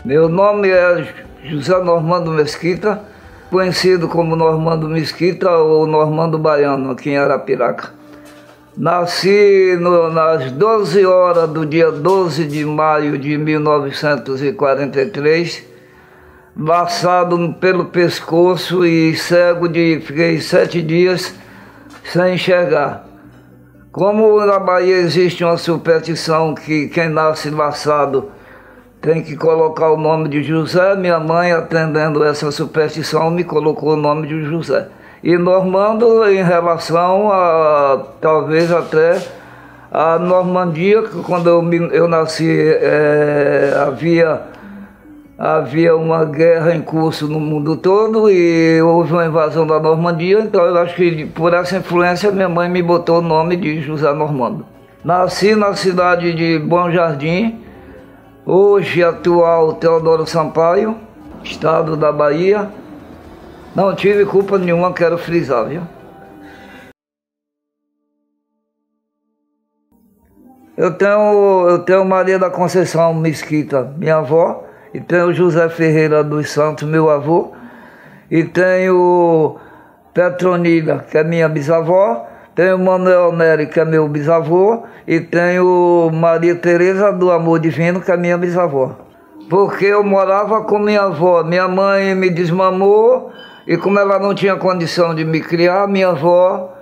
Meu nome é José Normando Mesquita, conhecido como Normando Mesquita ou Normando Baiano, aqui em Arapiraca. Nasci nas 12 horas do dia 12 de maio de 1943, laçado pelo pescoço e cego fiquei 7 dias sem enxergar. Como na Bahia existe uma superstição que quem nasce laçado tem que colocar o nome de José, minha mãe, atendendo essa superstição, me colocou o nome de José. E Normando em relação a, talvez até, a Normandia, que quando eu nasci havia uma guerra em curso no mundo todo e houve uma invasão da Normandia, então eu acho que por essa influência minha mãe me botou o nome de José Normando. Nasci na cidade de Bom Jardim, hoje atual Teodoro Sampaio, estado da Bahia. Não tive culpa nenhuma, quero frisar, viu? Eu tenho Maria da Conceição Mesquita, minha avó, e tenho José Ferreira dos Santos, meu avô, e tenho Petronila, que é minha bisavó, tenho Manuel Nery, que é meu bisavô, e tenho Maria Teresa do Amor Divino, que é minha bisavó. Porque eu morava com minha avó, minha mãe me desmamou, e como ela não tinha condição de me criar, minha avó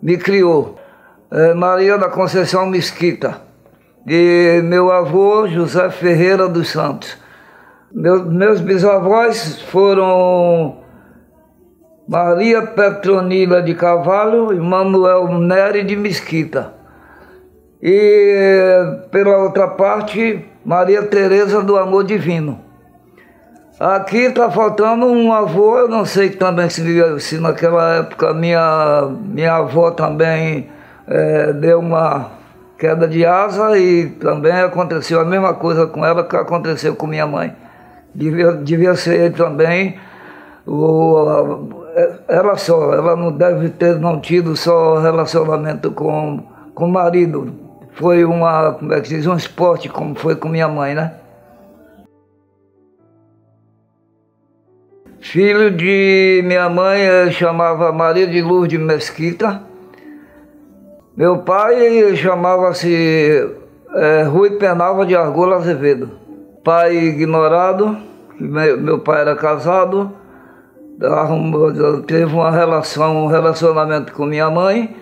me criou. Maria da Conceição Mesquita. E meu avô, José Ferreira dos Santos. Meus bisavós foram Maria Petronila de Carvalho e Manuel Nery de Mesquita. E pela outra parte, Maria Teresa do Amor Divino. Aqui está faltando um avô, eu não sei também se naquela época minha avó também deu uma queda de asa e também aconteceu a mesma coisa com ela que aconteceu com minha mãe. Devia ser também ela não deve ter tido só relacionamento com o marido. Foi como é que se diz, um esporte, como foi com minha mãe, né? Filho de minha mãe chamava Maria de Lourdes Mesquita. Meu pai chamava-se Rui Penalva de Argola Azevedo. Pai ignorado, meu pai era casado, teve um relacionamento com minha mãe,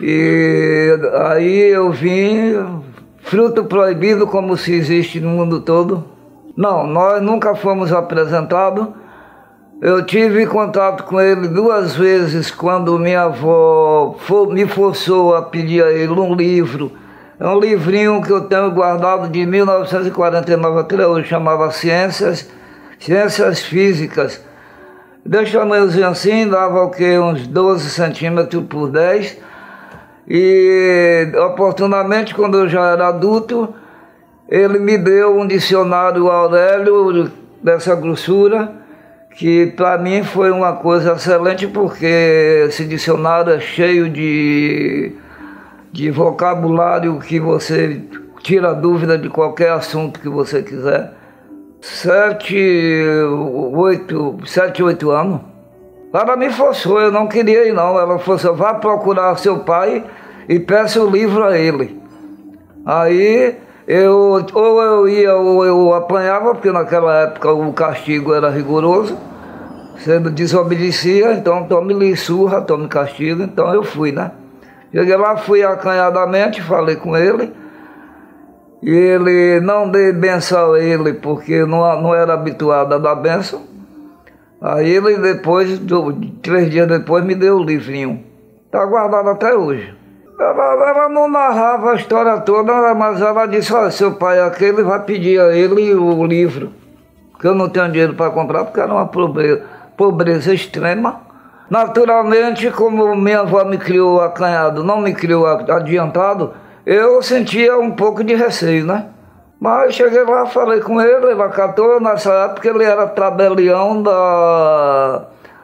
e aí eu vim, fruto proibido como se existe no mundo todo. Não, nós nunca fomos apresentados. Eu tive contato com ele 2 vezes quando minha avó me forçou a pedir a ele um livro. É um livrinho que eu tenho guardado de 1949 até hoje, chamava Ciências Físicas. Desse tamanhozinho assim, dava o quê? Uns 12 centímetros por 10. E oportunamente, quando eu já era adulto, ele me deu um dicionário Aurélio dessa grossura, que para mim foi uma coisa excelente, porque esse dicionário é cheio de vocabulário que você tira dúvida de qualquer assunto que você quiser. 7, 8 anos. Ela me forçou, eu não queria ir não. Ela forçou, vá procurar seu pai e peça o livro a ele. Aí ou eu ia ou eu apanhava, porque naquela época o castigo era rigoroso. Você desobedecia, então tome-lhe surra, tome castigo, então eu fui, né? Cheguei lá, fui acanhadamente, falei com ele, e ele não dei benção a ele, porque não era habituado a dar benção. Aí ele depois, 3 dias depois, me deu o livrinho. Está guardado até hoje. Ela não narrava a história toda, mas ela disse, olha, seu pai aquele vai pedir a ele o livro, que eu não tenho dinheiro para comprar, porque era uma pobreza extrema. Naturalmente, como minha avó me criou acanhado, não me criou adiantado, eu sentia um pouco de receio, né? Mas cheguei lá, falei com ele acatou. Nessa época ele era tabelião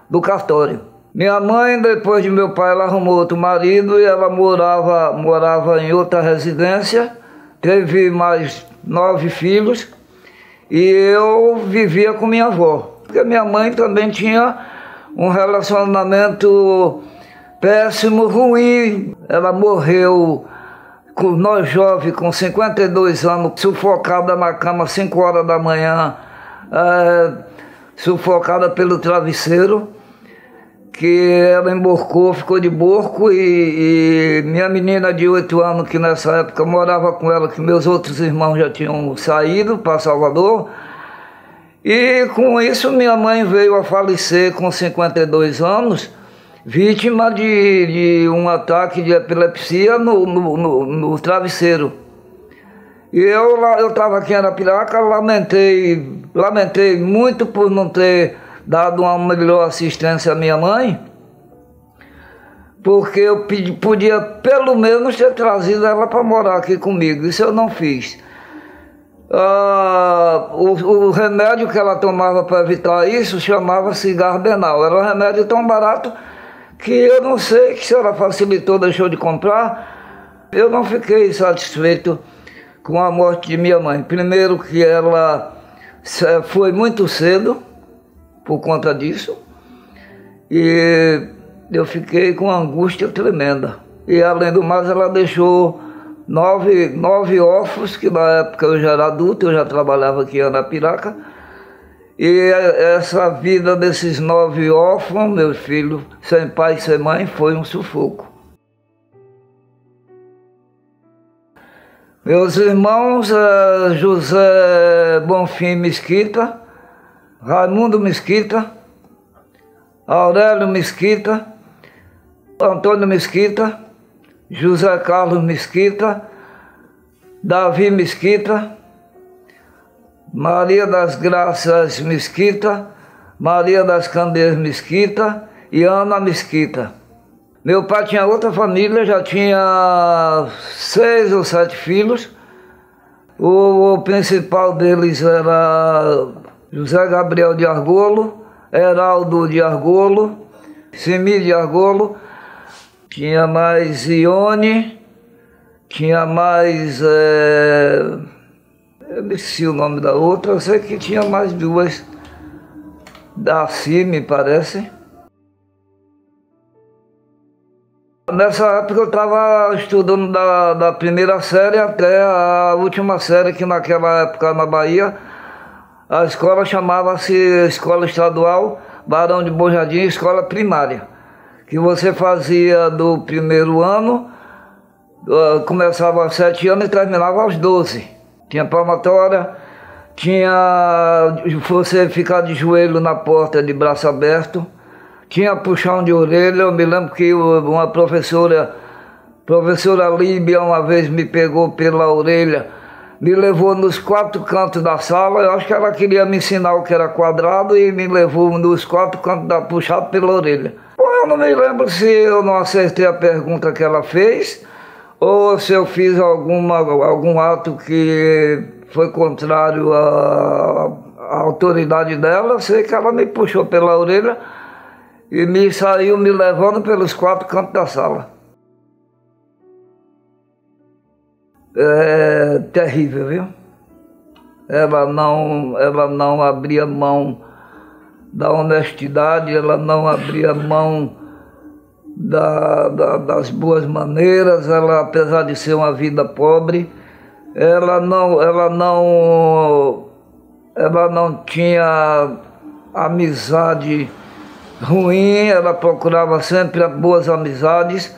do cartório. Minha mãe, depois de meu pai, ela arrumou outro marido e ela morava em outra residência, teve mais 9 filhos. e eu vivia com minha avó. Porque minha mãe também tinha um relacionamento péssimo, ruim. Ela morreu, nós jovens, com 52 anos, sufocada na cama às 5 horas da manhã, sufocada pelo travesseiro, que ela emborcou, ficou de borco, e minha menina de 8 anos, que nessa época morava com ela, que meus outros irmãos já tinham saído para Salvador, e com isso minha mãe veio a falecer com 52 anos, vítima de um ataque de epilepsia no travesseiro. E eu estava aqui em Arapiraca, lamentei muito por não ter dado uma melhor assistência à minha mãe, porque eu podia pelo menos ter trazido ela para morar aqui comigo. Isso eu não fiz. O remédio que ela tomava para evitar isso chamava-se Gardenal. Era um remédio tão barato que eu não sei se ela facilitou, deixou de comprar. Eu não fiquei satisfeito com a morte de minha mãe. Primeiro que ela foi muito cedo por conta disso, e eu fiquei com uma angústia tremenda. E além do mais, ela deixou nove órfãos, que na época eu já era adulto, eu já trabalhava aqui em Arapiraca, e essa vida desses 9 órfãos, meu filho, sem pai e sem mãe, foi um sufoco. Meus irmãos, José Bonfim Mesquita, Raimundo Mesquita, Aurélio Mesquita, Antônio Mesquita, José Carlos Mesquita, Davi Mesquita, Maria das Graças Mesquita, Maria das Candeias Mesquita e Ana Mesquita. Meu pai tinha outra família, já tinha 6 ou 7 filhos. O principal deles era José Gabriel de Argolo, Heraldo de Argolo, Simi de Argolo, tinha mais Ione, tinha mais... eu me esqueci o nome da outra, eu sei que tinha mais 2, Darcy, me parece. Nessa época eu estava estudando da primeira série até a última série, que naquela época na Bahia, a escola chamava-se Escola Estadual Barão de Bom Jardim, escola primária, que você fazia do primeiro ano, começava aos 7 anos e terminava aos 12. Tinha palmatória, tinha você ficar de joelho na porta de braço aberto, tinha puxão de orelha. Eu me lembro que uma professora Líbia, uma vez me pegou pela orelha, me levou nos 4 cantos da sala. Eu acho que ela queria me ensinar o que era quadrado e me levou nos 4 cantos puxado pela orelha. Eu não me lembro se eu não acertei a pergunta que ela fez ou se eu fiz algum ato que foi contrário à autoridade dela. Eu sei que ela me puxou pela orelha e me saiu me levando pelos 4 cantos da sala. É terrível, viu? Ela não abria mão da honestidade, ela não abria mão das boas maneiras. Ela, apesar de ser uma vida pobre, ela não tinha amizade ruim, ela procurava sempre boas amizades,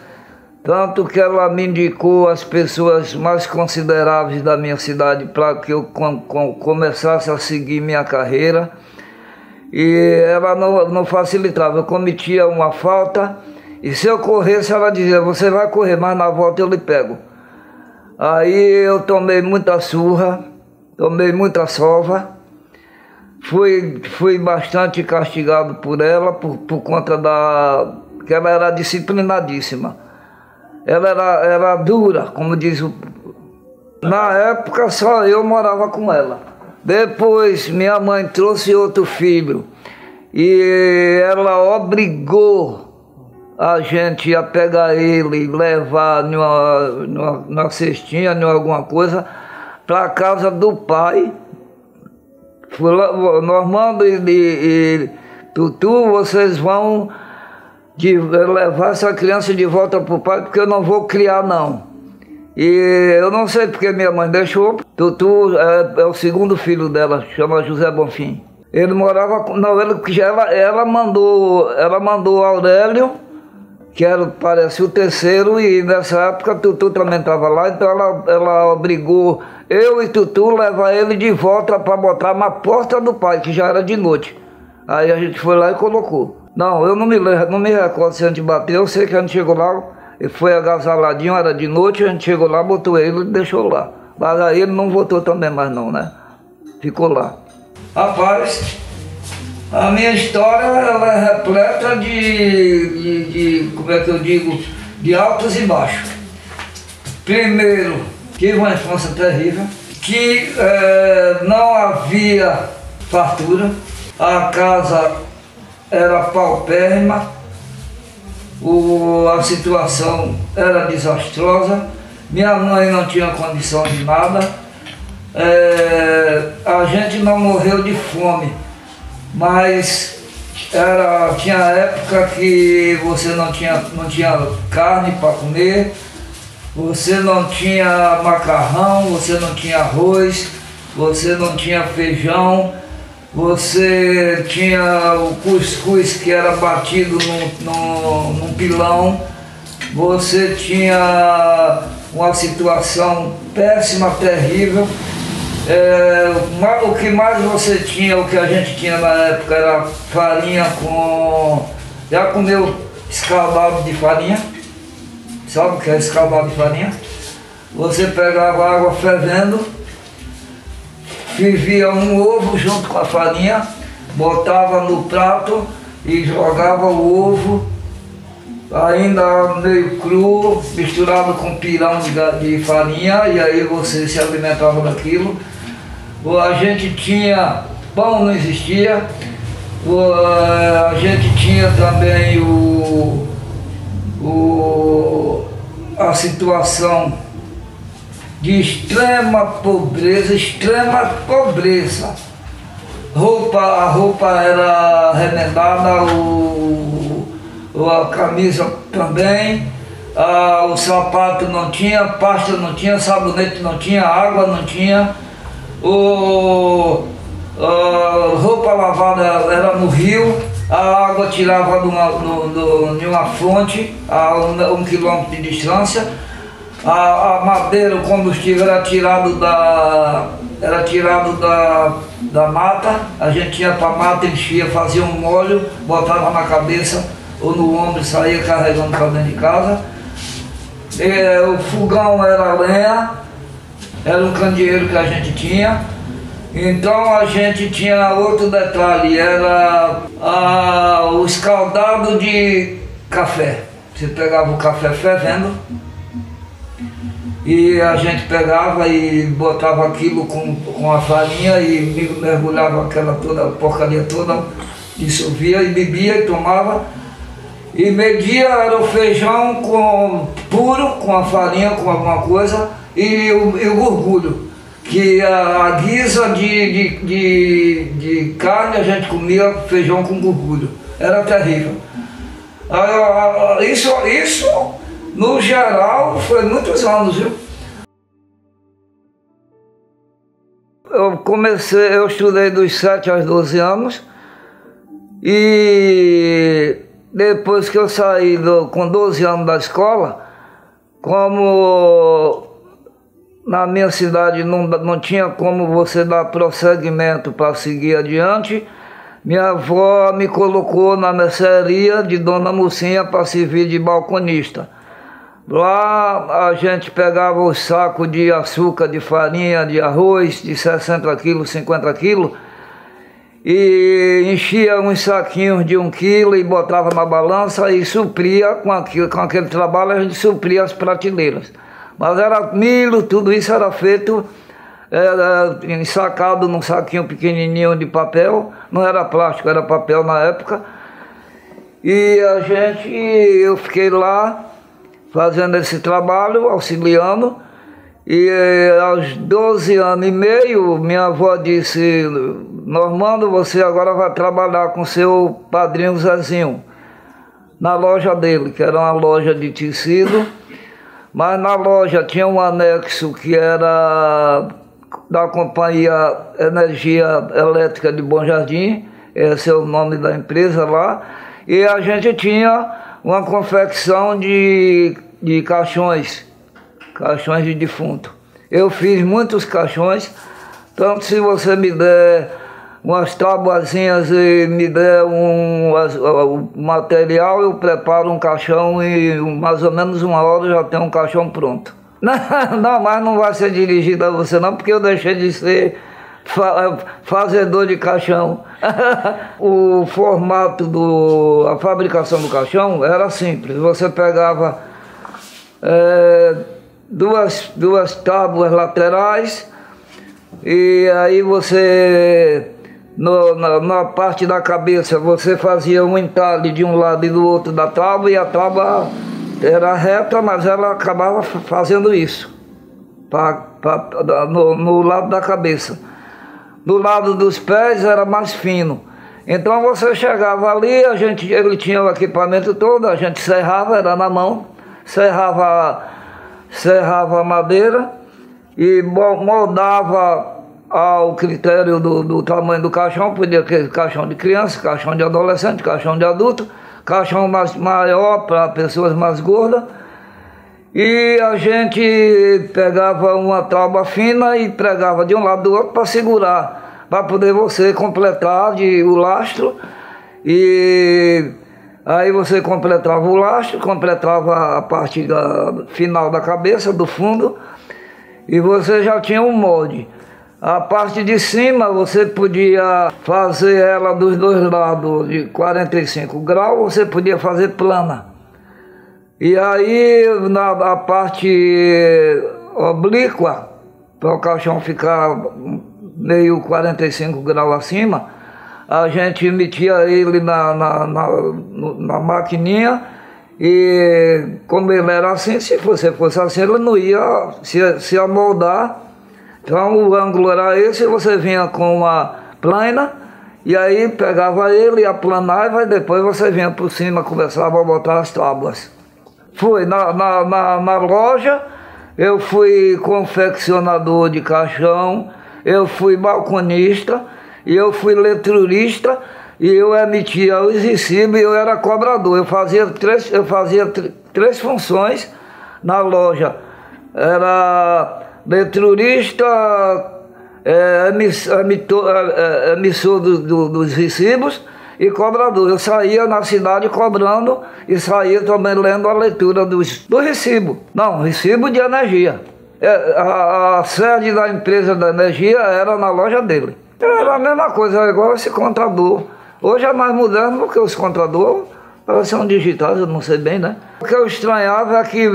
tanto que ela me indicou as pessoas mais consideráveis da minha cidade para que eu começasse a seguir minha carreira, e ela não facilitava. Eu cometia uma falta e se eu corresse, ela dizia: você vai correr, mas na volta eu lhe pego. Aí eu tomei muita surra, tomei muita sova. Fui bastante castigado por ela, por conta que ela era disciplinadíssima. Ela era dura, como diz o... Na época só eu morava com ela. Depois minha mãe trouxe outro filho e ela obrigou a gente a pegar ele e levar numa cestinha, em alguma coisa, para a casa do pai Normando e Tutu, vocês vão levar essa criança de volta para o pai, porque eu não vou criar não. E eu não sei porque minha mãe deixou. Tutu é o segundo filho dela, chama José Bonfim. Ele morava, não, ela mandou o Aurélio, que parece o terceiro, e nessa época Tutu também estava lá, então ela obrigou eu e Tutu levar ele de volta para botar na porta do pai, que já era de noite. Aí a gente foi lá e colocou. Não, eu não me recordo se a gente bateu, eu sei que a gente chegou lá, ele foi agasaladinho, era de noite, a gente chegou lá, botou ele e deixou lá. Mas aí ele não voltou também mais não, né? Ficou lá. Rapaz, a minha história ela é repleta de como é que eu digo, de altos e baixos. Primeiro, tive uma infância terrível, que não havia fartura, a casa era paupérrima, a situação era desastrosa, minha mãe não tinha condição de nada, a gente não morreu de fome, mas tinha época que você não tinha carne para comer, você não tinha macarrão, você não tinha arroz, você não tinha feijão, você tinha o cuscuz que era batido num pilão, você tinha uma situação péssima, terrível. O que mais você tinha, o que a gente tinha na época era farinha com... Já comeu escaldado de farinha? Sabe o que é escaldado de farinha? Você pegava água fervendo, fervia um ovo junto com a farinha, botava no prato e jogava o ovo ainda meio cru, misturado com pirão de farinha, e aí você se alimentava daquilo. A gente tinha, pão não existia, a gente tinha também a situação de extrema pobreza. A roupa era remendada, a camisa também, o sapato não tinha, pasta não tinha, sabonete não tinha, água não tinha, roupa lavada era no rio, a água tirava de uma fonte a 1 quilômetro de distância, a madeira, o combustível era tirado da mata, a gente ia para a mata, enchia, fazia um molho, botava na cabeça ou no ombro e saía carregando para dentro de casa. O fogão era lenha, era um candeeiro que a gente tinha. Então a gente tinha outro detalhe, era o escaldado de café. Você pegava o café fervendo e a gente pegava e botava aquilo com a farinha e mergulhava aquela porcaria toda, dissolvia e bebia e tomava. E media era o feijão puro, com a farinha, com alguma coisa, e o gorgulho, que a guisa de carne a gente comia feijão com gorgulho. Era terrível. Isso no geral, foi muitos anos, viu? Eu estudei dos 7 aos 12 anos e depois que eu saí com 12 anos da escola, como na minha cidade não tinha como você dar prosseguimento para seguir adiante, minha avó me colocou na mercearia de Dona Mocinha para servir de balconista. Lá a gente pegava o saco de açúcar, de farinha, de arroz, de 60 quilos, 50 quilos, e enchia uns saquinhos de 1 quilo e botava na balança e supria com aquele trabalho, a gente supria as prateleiras. Mas era milho, tudo isso era feito ensacado num saquinho pequenininho de papel, não era plástico, era papel na época. E eu fiquei lá fazendo esse trabalho, auxiliando, e aos 12 anos e meio, minha avó disse, Normando, você agora vai trabalhar com seu padrinho Zezinho, na loja dele, que era uma loja de tecido, mas na loja tinha um anexo que era da Companhia Energia Elétrica de Bom Jardim, esse é o nome da empresa lá, e a gente tinha uma confecção de caixões de defunto. Eu fiz muitos caixões, tanto se você me der umas tabuazinhas e me der o material, eu preparo um caixão e mais ou menos 1 hora já tem um caixão pronto. Não, mas não vai ser dirigido a você não, porque eu deixei de ser fazedor de caixão. O formato a fabricação do caixão era simples. Você pegava duas tábuas laterais e aí você na parte da cabeça você fazia um entalhe de um lado e do outro da tábua, e a tábua era reta, mas ela acabava fazendo isso no lado da cabeça. Do lado dos pés era mais fino. Então você chegava ali, ele tinha o equipamento todo, a gente serrava, era na mão, serrava a madeira e moldava ao critério do tamanho do caixão. Podia ter caixão de criança, caixão de adolescente, caixão de adulto, caixão maior para pessoas mais gordas. E a gente pegava uma tábua fina e pregava de um lado do outro para segurar, para poder você completar o lastro. E aí você completava o lastro, completava a parte final da cabeça, do fundo, e você já tinha um molde. A parte de cima você podia fazer ela dos dois lados de 45 graus, você podia fazer plana. E aí na parte oblíqua, para o caixão ficar meio 45 graus acima, a gente metia ele na maquininha, e como ele era assim, se você fosse assim, ele não ia se amoldar. Então o ângulo era esse, você vinha com uma plana, e aí pegava ele, aplanava, e depois você vinha por cima, começava a botar as tábuas. Fui na loja, eu fui confeccionador de caixão, eu fui balconista, e eu fui letrurista, e eu emitia os recibos, e eu era cobrador. Eu fazia três funções na loja. Era letrurista, emissor dos recibos e cobrador. Eu saía na cidade cobrando e saía também lendo a leitura do recibo. Não, recibo de energia. A sede da empresa da energia era na loja dele. Era a mesma coisa, era igual esse contador. Hoje é mais moderno porque os contadores são digitais, eu não sei bem, né? O que eu estranhava é que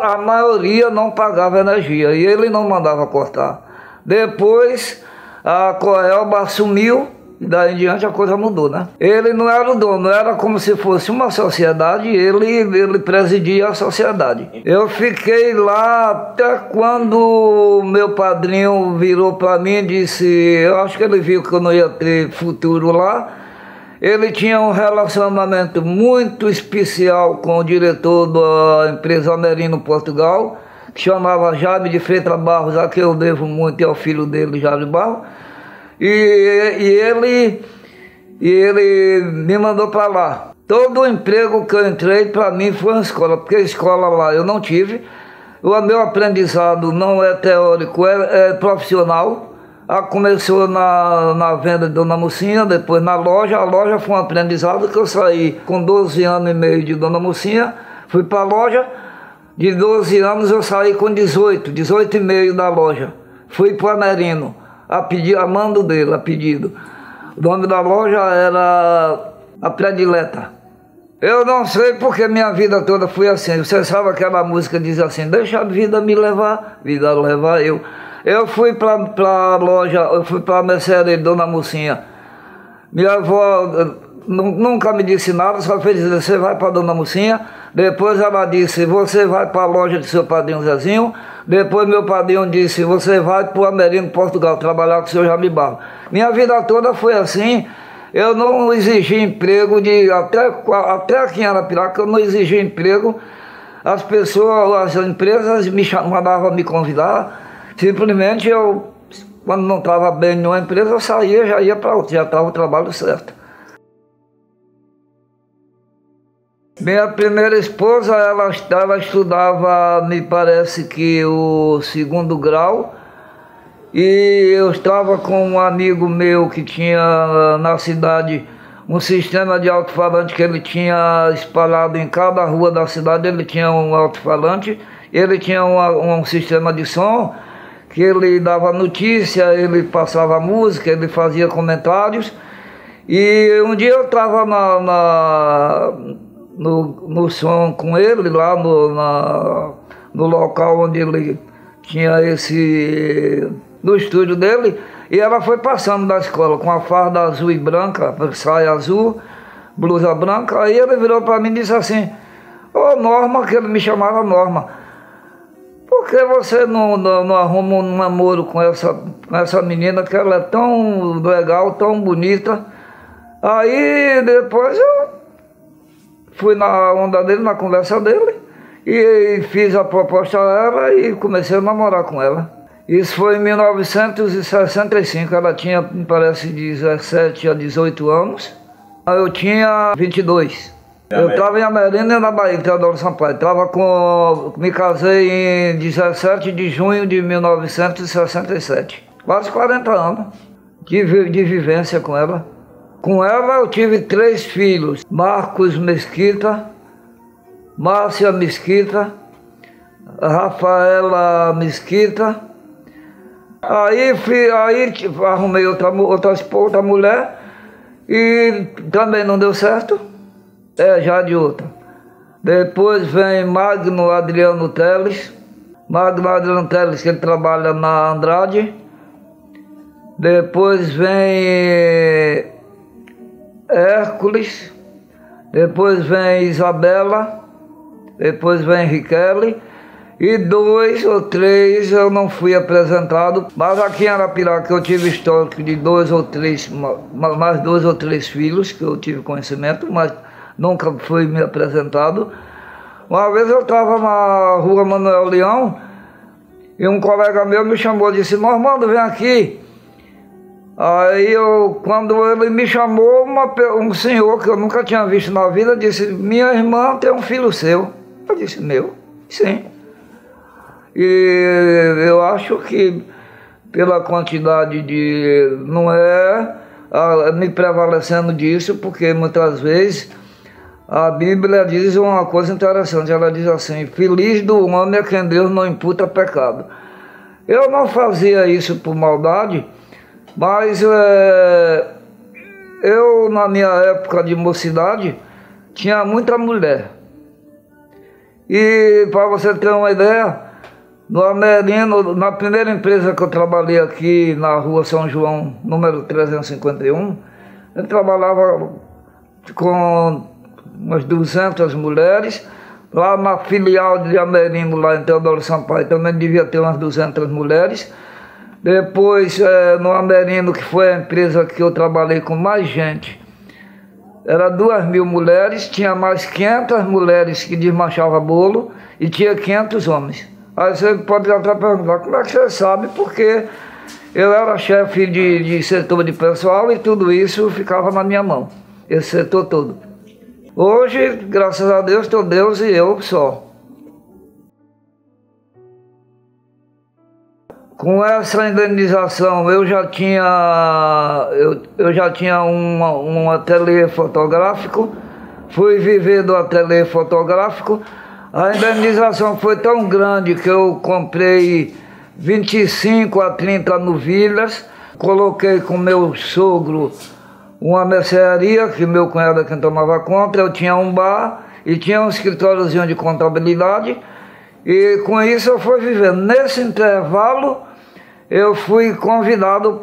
a maioria não pagava energia e ele não mandava cortar. Depois a Coelba assumiu e daí em diante a coisa mudou, né? Ele não era o dono, era como se fosse uma sociedade, ele presidia a sociedade. Eu fiquei lá até quando meu padrinho virou para mim e disse, eu acho que ele viu que eu não ia ter futuro lá. Ele tinha um relacionamento muito especial com o diretor da empresa Amerino Portugal, que chamava Jaime de Freitas Barros, a quem eu devo muito, e ao filho dele, Jaime Barros. E ele me mandou para lá. Todo o emprego que eu entrei, para mim, foi uma escola, porque a escola lá eu não tive. O meu aprendizado não é teórico, é profissional. Começou na venda de Dona Mocinha, depois na loja. A loja foi um aprendizado que eu saí com 12 anos e meio de Dona Mocinha, fui para a loja. De 12 anos eu saí com 18 e meio da loja. Fui para o Amerino, a mando dele, a pedido. O nome da loja era A Predileta. Eu não sei porque minha vida toda foi assim. Você sabe aquela música que diz assim, deixa a vida me levar, vida levar eu. Eu fui para a loja, eu fui para a mercearia de Dona Mocinha. Minha avó nunca me disse nada, só fez dizer, você vai para Dona Mocinha. Depois ela disse, você vai para a loja do seu padrinho Zezinho. Depois meu padrinho disse, você vai para o Amerino, Portugal, trabalhar com o seu Jaime Barro. Minha vida toda foi assim. Eu não exigi emprego, até aqui em Arapiraca eu não exigi emprego. As pessoas, as empresas mandavam me convidar. Simplesmente eu, quando não estava bem em uma empresa, eu saía, já ia para outra, já estava o trabalho certo. Minha primeira esposa, ela estudava, me parece que o 2º grau, e eu estava com um amigo meu que tinha na cidade um sistema de alto-falante que ele tinha espalhado em cada rua da cidade. Ele tinha um alto-falante, ele tinha um sistema de som que ele dava notícia, ele passava música, ele fazia comentários. E um dia eu estava no som com ele, lá no local onde ele tinha no estúdio dele, e ela foi passando da escola com a farda azul e branca, saia azul, blusa branca. Aí ele virou para mim e disse assim, ô Norma, que ele me chamava Norma, por que você não arruma um namoro com essa menina, que ela é tão legal, tão bonita? Aí depois eu fui na onda dele, na conversa dele, e fiz a proposta a ela e comecei a namorar com ela. Isso foi em 1965, ela tinha, me parece, 17 a 18 anos. Eu tinha 22. Eu estava em Amerina, na Bahia, Teodoro Sampaio. Me casei em 17 de junho de 1967. Quase 40 anos de vivência com ela. Com ela eu tive 3 filhos. Marcos Mesquita, Márcia Mesquita, Rafaela Mesquita. Aí arrumei outra mulher e também não deu certo, já de outra. Depois vem Magno Adriano Teles, que ele trabalha na Andrade. Depois vem Hércules, depois vem Isabela, depois vem Riquele. E 2 ou 3 eu não fui apresentado, mas aqui em Arapiraca eu tive histórico de mais 2 ou 3 filhos que eu tive conhecimento, mas nunca fui me apresentado. Uma vez eu estava na rua Manuel Leão e um colega meu me chamou e disse, Normando, vem aqui. Aí quando ele me chamou, um senhor que eu nunca tinha visto na vida disse, minha irmã tem um filho seu. Eu disse, meu? Sim. E eu acho que pela quantidade não é me prevalecendo disso, porque muitas vezes a Bíblia diz uma coisa interessante, ela diz assim, feliz do homem a quem Deus não imputa pecado. Eu não fazia isso por maldade, mas eu na minha época de mocidade tinha muita mulher. E para você ter uma ideia, no Amerino, na primeira empresa que eu trabalhei aqui na rua São João, número 351, eu trabalhava com umas 200 mulheres. Lá na filial de Amerino, lá em Teodoro Sampaio, também devia ter umas 200 mulheres. Depois, no Amerino, que foi a empresa que eu trabalhei com mais gente, era 2.000 mulheres, tinha mais 500 mulheres que desmanchavam bolo e tinha 500 homens. Aí você pode até perguntar, como é que você sabe? Porque eu era chefe de setor de pessoal e tudo isso ficava na minha mão, esse setor todo. Hoje, graças a Deus, estou Deus e eu só. Com essa indenização, eu já tinha um ateliê fotográfico, fui viver do ateliê fotográfico. A indenização foi tão grande que eu comprei 25 a 30 novilhas, coloquei com meu sogro uma mercearia, que meu cunhado é quem tomava conta, eu tinha um bar e tinha um escritóriozinho de contabilidade, e com isso eu fui vivendo. Nesse intervalo, eu fui convidado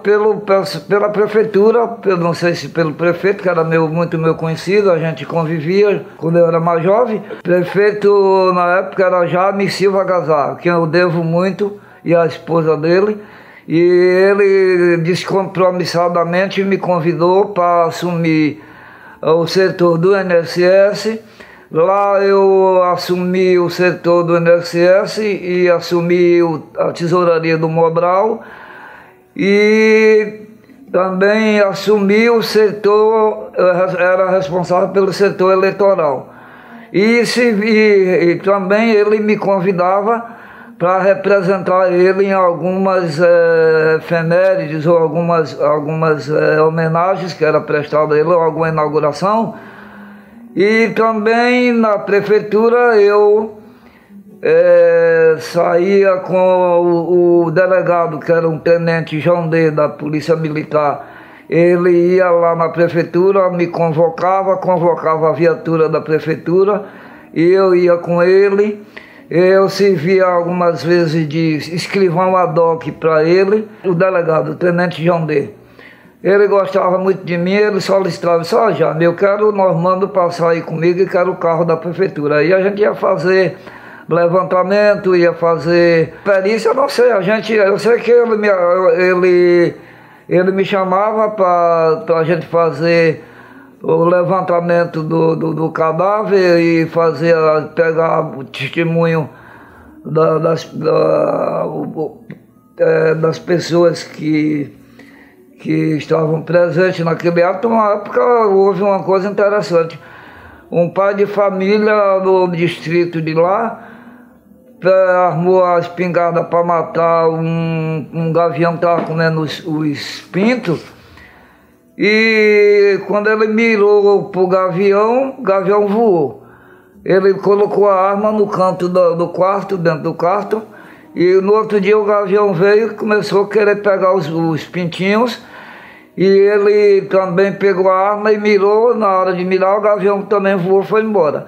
pela prefeitura, não sei se pelo prefeito, que era muito meu conhecido, a gente convivia quando eu era mais jovem. O prefeito na época era Jaime Silva Gazar, que eu devo muito, e a esposa dele. E ele descompromissadamente me convidou para assumir o setor do INSS. Lá eu assumi o setor do INSS e assumi a tesouraria do Mobral e também assumi o setor, era responsável pelo setor eleitoral. E também ele me convidava para representar ele em algumas efemérides ou algumas homenagens que era prestada a ele, ou alguma inauguração. E também na prefeitura eu saía com o delegado, que era um tenente João D. da Polícia Militar. Ele ia lá na prefeitura, me convocava a viatura da prefeitura e eu ia com ele. Eu servia algumas vezes de escrivão ad hoc para ele, o delegado, o tenente João D. Ele gostava muito de mim, ele solicitava, Jaime, eu quero o Normando passar aí comigo e quero o carro da prefeitura. Aí a gente ia fazer levantamento, ia fazer perícia, eu não sei, eu sei que ele me chamava para a gente fazer o levantamento do cadáver e pegar o testemunho das pessoas que estavam presentes naquele ato. Na época houve uma coisa interessante. Um pai de família no distrito de lá armou a espingarda para matar um gavião que estava comendo os pintos. E quando ele mirou para o gavião voou. Ele colocou a arma no canto do quarto, dentro do quarto, e no outro dia o gavião veio e começou a querer pegar os pintinhos. E ele também pegou a arma e mirou. Na hora de mirar, o gavião também voou e foi embora.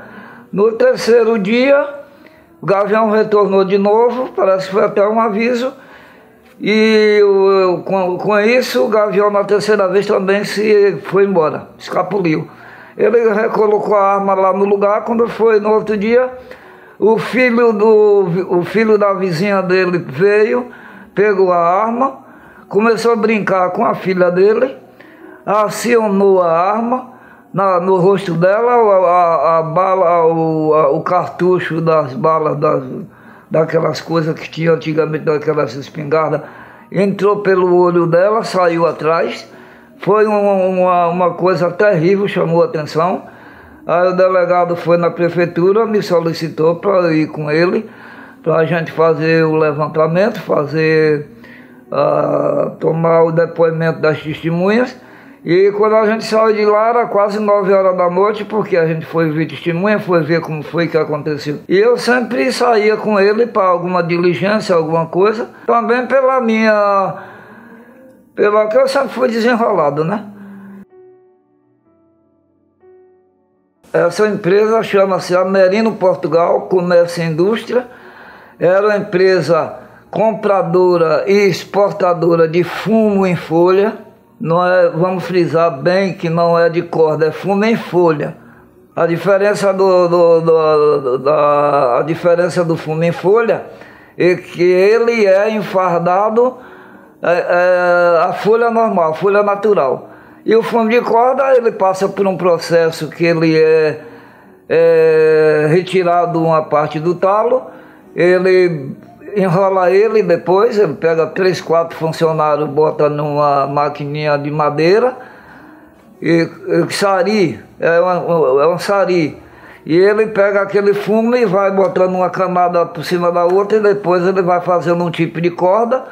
No terceiro dia, o gavião retornou de novo, parece que foi até um aviso. E com isso, o gavião na terceira vez também se foi embora, escapuliu. Ele recolocou a arma lá no lugar. Quando foi no outro dia, o filho da vizinha dele veio, pegou a arma, começou a brincar com a filha dele, acionou a arma no rosto dela, a bala, o cartucho das balas, daquelas coisas que tinha antigamente, daquelas espingardas, entrou pelo olho dela, saiu atrás. Foi uma coisa terrível, chamou a atenção. Aí o delegado foi na prefeitura, me solicitou para ir com ele, para a gente fazer o levantamento, tomar o depoimento das testemunhas. E quando a gente saiu de lá era quase 9 horas da noite, porque a gente foi ver testemunha, foi ver como foi que aconteceu. E eu sempre saía com ele para alguma diligência, alguma coisa, também pela que eu sempre fui desenrolado, né? Essa empresa chama-se Amerino Portugal Comércio e Indústria. Era uma empresa compradora e exportadora de fumo em folha. Não é, vamos frisar bem que não é de corda, é fumo em folha. A diferença do fumo em folha é que ele é enfardado a folha normal, a folha natural. E o fumo de corda, ele passa por um processo que ele é retirado uma parte do talo, ele enrola ele depois, ele pega 3, 4 funcionários, bota numa maquininha de madeira, e sari, é um sari, e ele pega aquele fumo e vai botando uma camada por cima da outra, e depois ele vai fazendo um tipo de corda,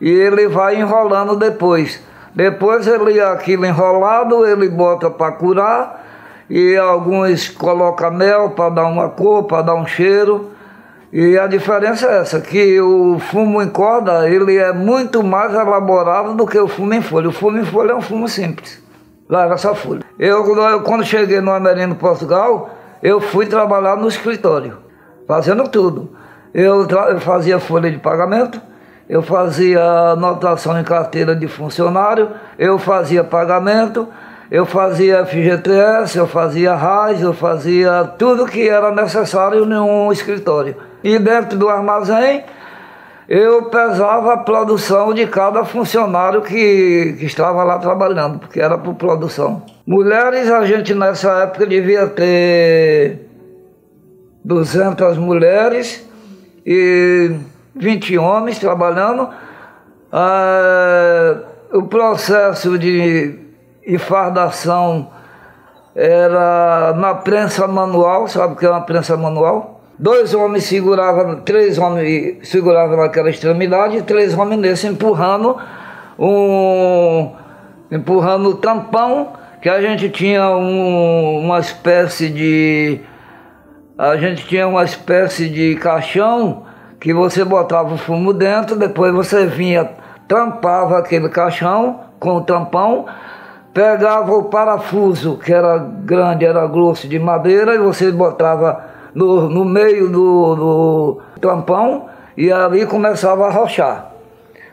e ele vai enrolando depois. Depois aquilo enrolado, ele bota para curar, e alguns colocam mel para dar uma cor, para dar um cheiro. E a diferença é essa, que o fumo em corda, ele é muito mais elaborado do que o fumo em folha. O fumo em folha é um fumo simples, larga essa folha. Eu quando cheguei no Amerino Portugal, eu fui trabalhar no escritório, fazendo tudo. Eu fazia folha de pagamento, eu fazia anotação em carteira de funcionário, eu fazia pagamento, eu fazia FGTS, eu fazia RAIS, eu fazia tudo que era necessário em um escritório. E dentro do armazém, eu pesava a produção de cada funcionário que estava lá trabalhando, porque era por produção. Mulheres, a gente nessa época devia ter 200 mulheres e 20 homens trabalhando. O processo de enfardação era na prensa manual, sabe o que é uma prensa manual? 2 homens seguravam, 3 homens seguravam naquela extremidade, e 3 homens nesse empurrando o tampão, que a gente tinha uma espécie de caixão que você botava o fumo dentro, depois você vinha, tampava aquele caixão com o tampão, pegava o parafuso, que era grande, era grosso, de madeira, e você botava no meio do tampão, e ali começava a arrochar.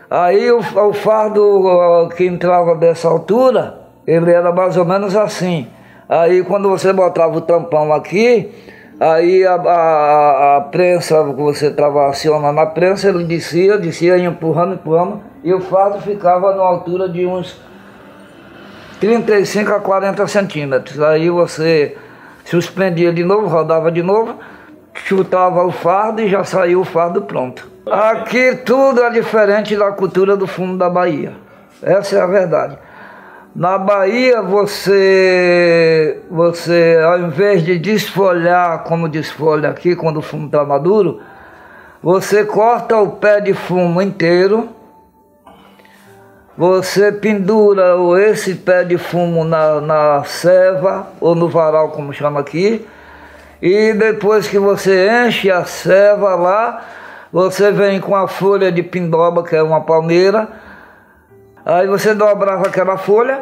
Aí o fardo que entrava dessa altura, ele era mais ou menos assim. Aí quando você botava o tampão aqui, aí a prensa, você estava acionando a prensa, ele descia empurrando, e o fardo ficava na altura de uns 35 a 40 centímetros. Aí você suspendia de novo, rodava de novo, chutava o fardo e já saiu o fardo pronto. Aqui tudo é diferente da cultura do fumo da Bahia. Essa é a verdade. Na Bahia você ao invés de desfolhar como desfolha aqui quando o fumo está maduro, você corta o pé de fumo inteiro, você pendura esse pé de fumo na ceva ou no varal, como chama aqui, e depois que você enche a ceva lá, você vem com a folha de pindoba, que é uma palmeira, aí você dobrava aquela folha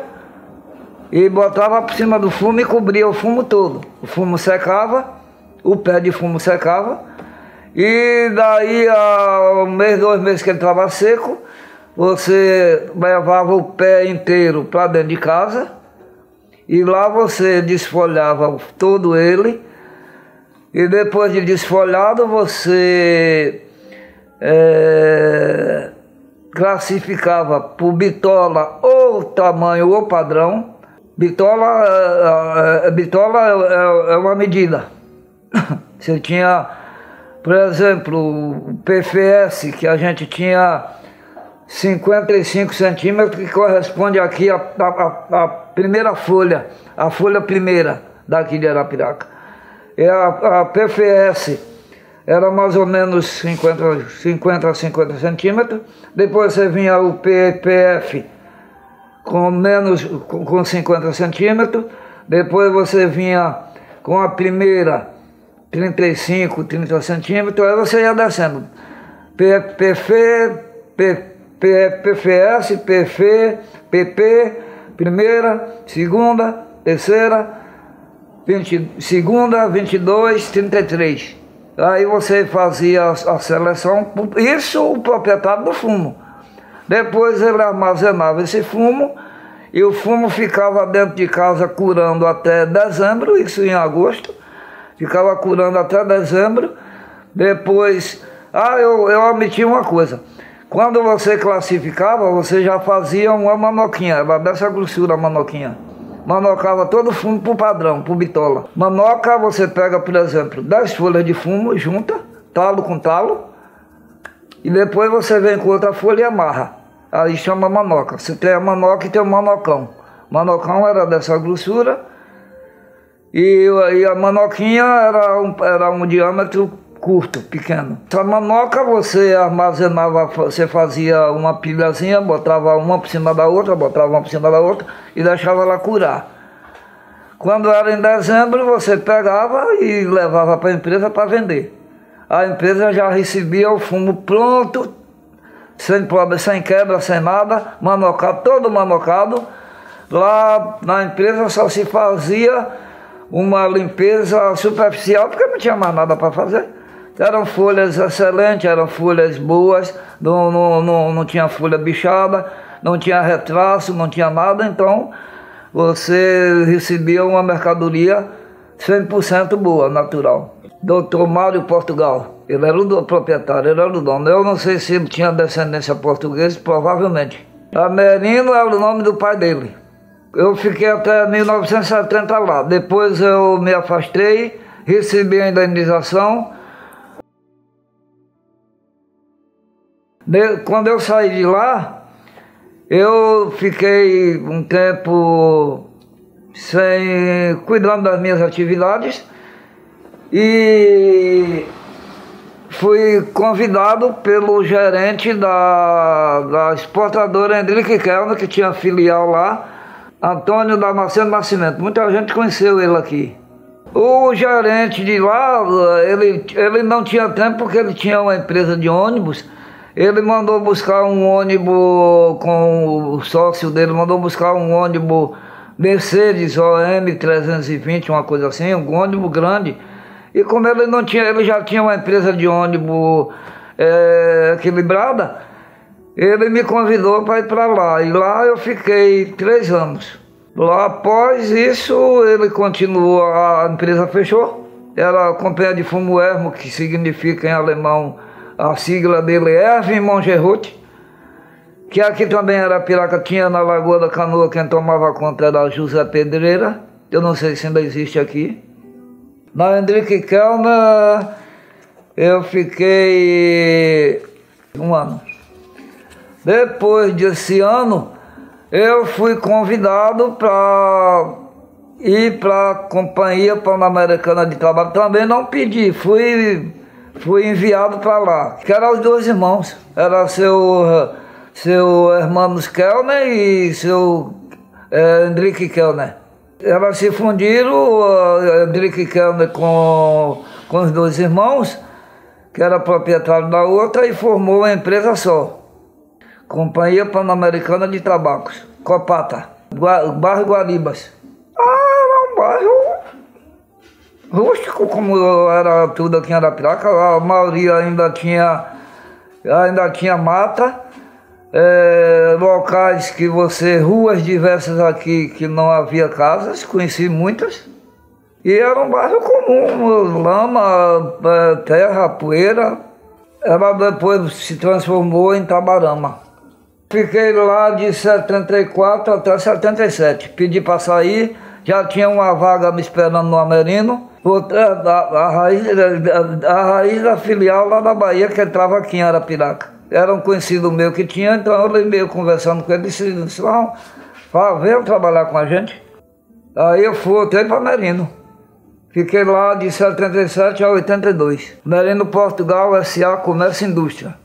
e botava por cima do fumo e cobria o fumo todo. O fumo secava, o pé de fumo secava, e daí a 1 mês, 2 meses que ele estava seco, você levava o pé inteiro para dentro de casa e lá você desfolhava todo ele, e depois de desfolhado você classificava por bitola ou tamanho ou padrão. Bitola é uma medida. Você tinha, por exemplo, o PFS, que a gente tinha 55 centímetros, que corresponde aqui à primeira folha, a folha primeira daqui de Arapiraca. E a PFS era mais ou menos 50 a 50 centímetros. Depois você vinha o PPF com 50 centímetros. Depois você vinha com a primeira 35, 30 centímetros. Aí você ia descendo. PFS, PF, PP, primeira, segunda, terceira, segunda, 22, 33. Aí você fazia a seleção, isso o proprietário do fumo. Depois ele armazenava esse fumo e o fumo ficava dentro de casa curando até dezembro, isso em agosto. Ficava curando até dezembro. Depois, eu omiti uma coisa. Quando você classificava, você já fazia uma manoquinha, era dessa grossura a manoquinha. Manocava todo o fumo por padrão, por bitola. Manoca, você pega, por exemplo, 10 folhas de fumo, junta, talo com talo, e depois você vem com outra folha e amarra. Aí chama manoca. Você tem a manoca e tem o manocão. Manocão era dessa grossura, e a manoquinha era um diâmetro curto, pequeno. Essa manoca você armazenava, você fazia uma pilhazinha, botava uma por cima da outra, e deixava ela curar. Quando era em dezembro, você pegava e levava para a empresa para vender. A empresa já recebia o fumo pronto, sem problema, sem quebra, sem nada, manocado, todo manocado. Lá na empresa só se fazia uma limpeza superficial, porque não tinha mais nada para fazer. Eram folhas excelentes, eram folhas boas, não tinha folha bichada, não tinha retraço, não tinha nada, então você recebia uma mercadoria 100% boa, natural. Doutor Mário Portugal, ele era o proprietário, ele era o dono. Eu não sei se ele tinha descendência portuguesa, provavelmente. Amerino era o nome do pai dele. Eu fiquei até 1970 lá. Depois eu me afastei, recebi a indenização. Quando eu saí de lá, eu fiquei um tempo cuidando das minhas atividades e fui convidado pelo gerente da exportadora Hendrick Kellner, que tinha filial lá, Antônio Damasceno Nascimento. Muita gente conheceu ele aqui. O gerente de lá, ele não tinha tempo porque ele tinha uma empresa de ônibus. Ele mandou buscar um ônibus com o sócio dele, mandou buscar um ônibus Mercedes OM 320, uma coisa assim, um ônibus grande. E como ele não tinha, ele já tinha uma empresa de ônibus equilibrada, ele me convidou para ir para lá. E lá eu fiquei 3 anos. Lá, após isso, ele continuou, a empresa fechou. Era a Companhia de Fumo Ermo, que significa em alemão, a sigla dele é Erwin Mongerot, que aqui também era Arapiraca, tinha na Lagoa da Canoa, quem tomava conta era José Pedreira, eu não sei se ainda existe aqui. Na Hendrick Kellner eu fiquei 1 ano. Depois desse ano, eu fui convidado para ir para a Companhia Pan-Americana de Trabalho. Também não pedi, fui enviado para lá, que eram os 2 irmãos. Era seu Hermanos Kellner e seu Hendrick Kellner. Elas se fundiram, Hendrick Kellner com os 2 irmãos, que era proprietário da outra, e formou uma empresa só. Companhia Pan-Americana de Tabacos, Copata, bairro Guaribas. Era um bairro rústico, como era tudo aqui em Arapiraca. A maioria ainda tinha mata, locais que ruas diversas aqui que não havia casas, conheci muitas. E era um bairro comum, lama, terra, poeira. Ela depois se transformou em Tabarama. Fiquei lá de 74 até 77. Pedi para sair, já tinha uma vaga me esperando no Amerino. A raiz da filial lá da Bahia, que entrava aqui em Arapiraca. Era um conhecido meu que tinha, então eu lembrei conversando com ele, disse, veio trabalhar com a gente. Aí eu voltei para Merino. Fiquei lá de 77 a 82. Merino Portugal S.A. Comércio e Indústria.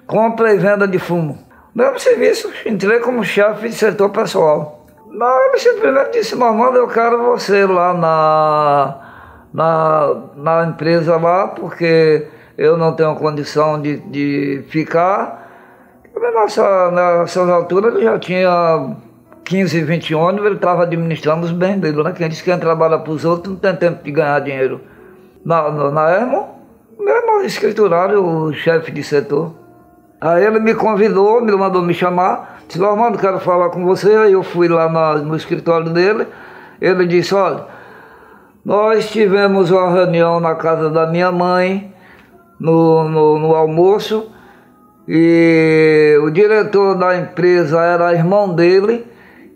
Compra e venda de fumo. Mesmo serviço, entrei como chefe de setor pessoal. Ele simplesmente disse, Normando, eu quero você lá na empresa lá, porque eu não tenho condição de ficar. Nessas alturas ele já tinha 15, 20 ônibus, ele estava administrando os bens dele, né? Quem diz que quem trabalha para os outros não tem tempo de ganhar dinheiro. Na Ermo, mesmo escriturário, o chefe de setor. Aí ele me convidou, me mandou me chamar, disse, Normando, quero falar com você. Aí eu fui lá no escritório dele, ele disse, olha, nós tivemos uma reunião na casa da minha mãe, no almoço, e o diretor da empresa era irmão dele,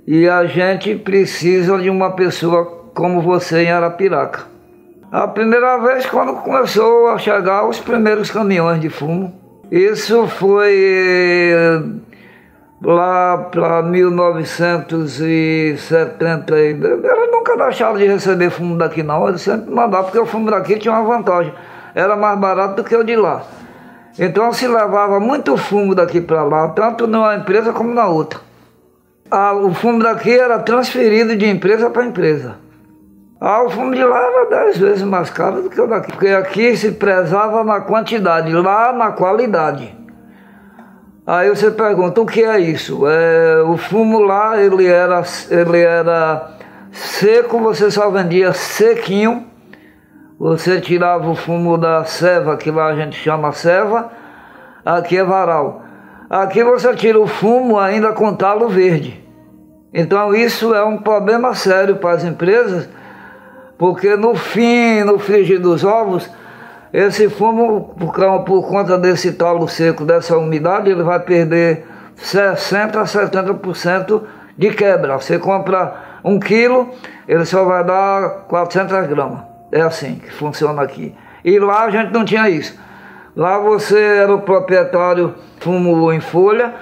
e a gente precisa de uma pessoa como você em Arapiraca. A primeira vez quando começou a chegar os primeiros caminhões de fumo, isso foi lá para 1970. Eles nunca deixaram de receber fumo daqui não, eles sempre mandavam, porque o fumo daqui tinha uma vantagem, era mais barato do que o de lá. Então se levava muito fumo daqui para lá, tanto numa empresa como na outra. O fumo daqui era transferido de empresa para empresa. O fumo de lá era 10 vezes mais caro do que o daqui, porque aqui se prezava na quantidade, lá na qualidade. Aí você pergunta, o que é isso? O fumo lá, ele era seco, você só vendia sequinho, Você tirava o fumo da ceva, que lá a gente chama ceva, aqui é varal. Aqui você tira o fumo ainda com talo verde. Então isso é um problema sério para as empresas, porque no frigir dos ovos, esse fumo, por conta desse talo seco, dessa umidade, ele vai perder 60% a 70% de quebra. Você compra 1 quilo, ele só vai dar 400 gramas. É assim que funciona aqui. E lá a gente não tinha isso. Lá você era o proprietário fumo em folha,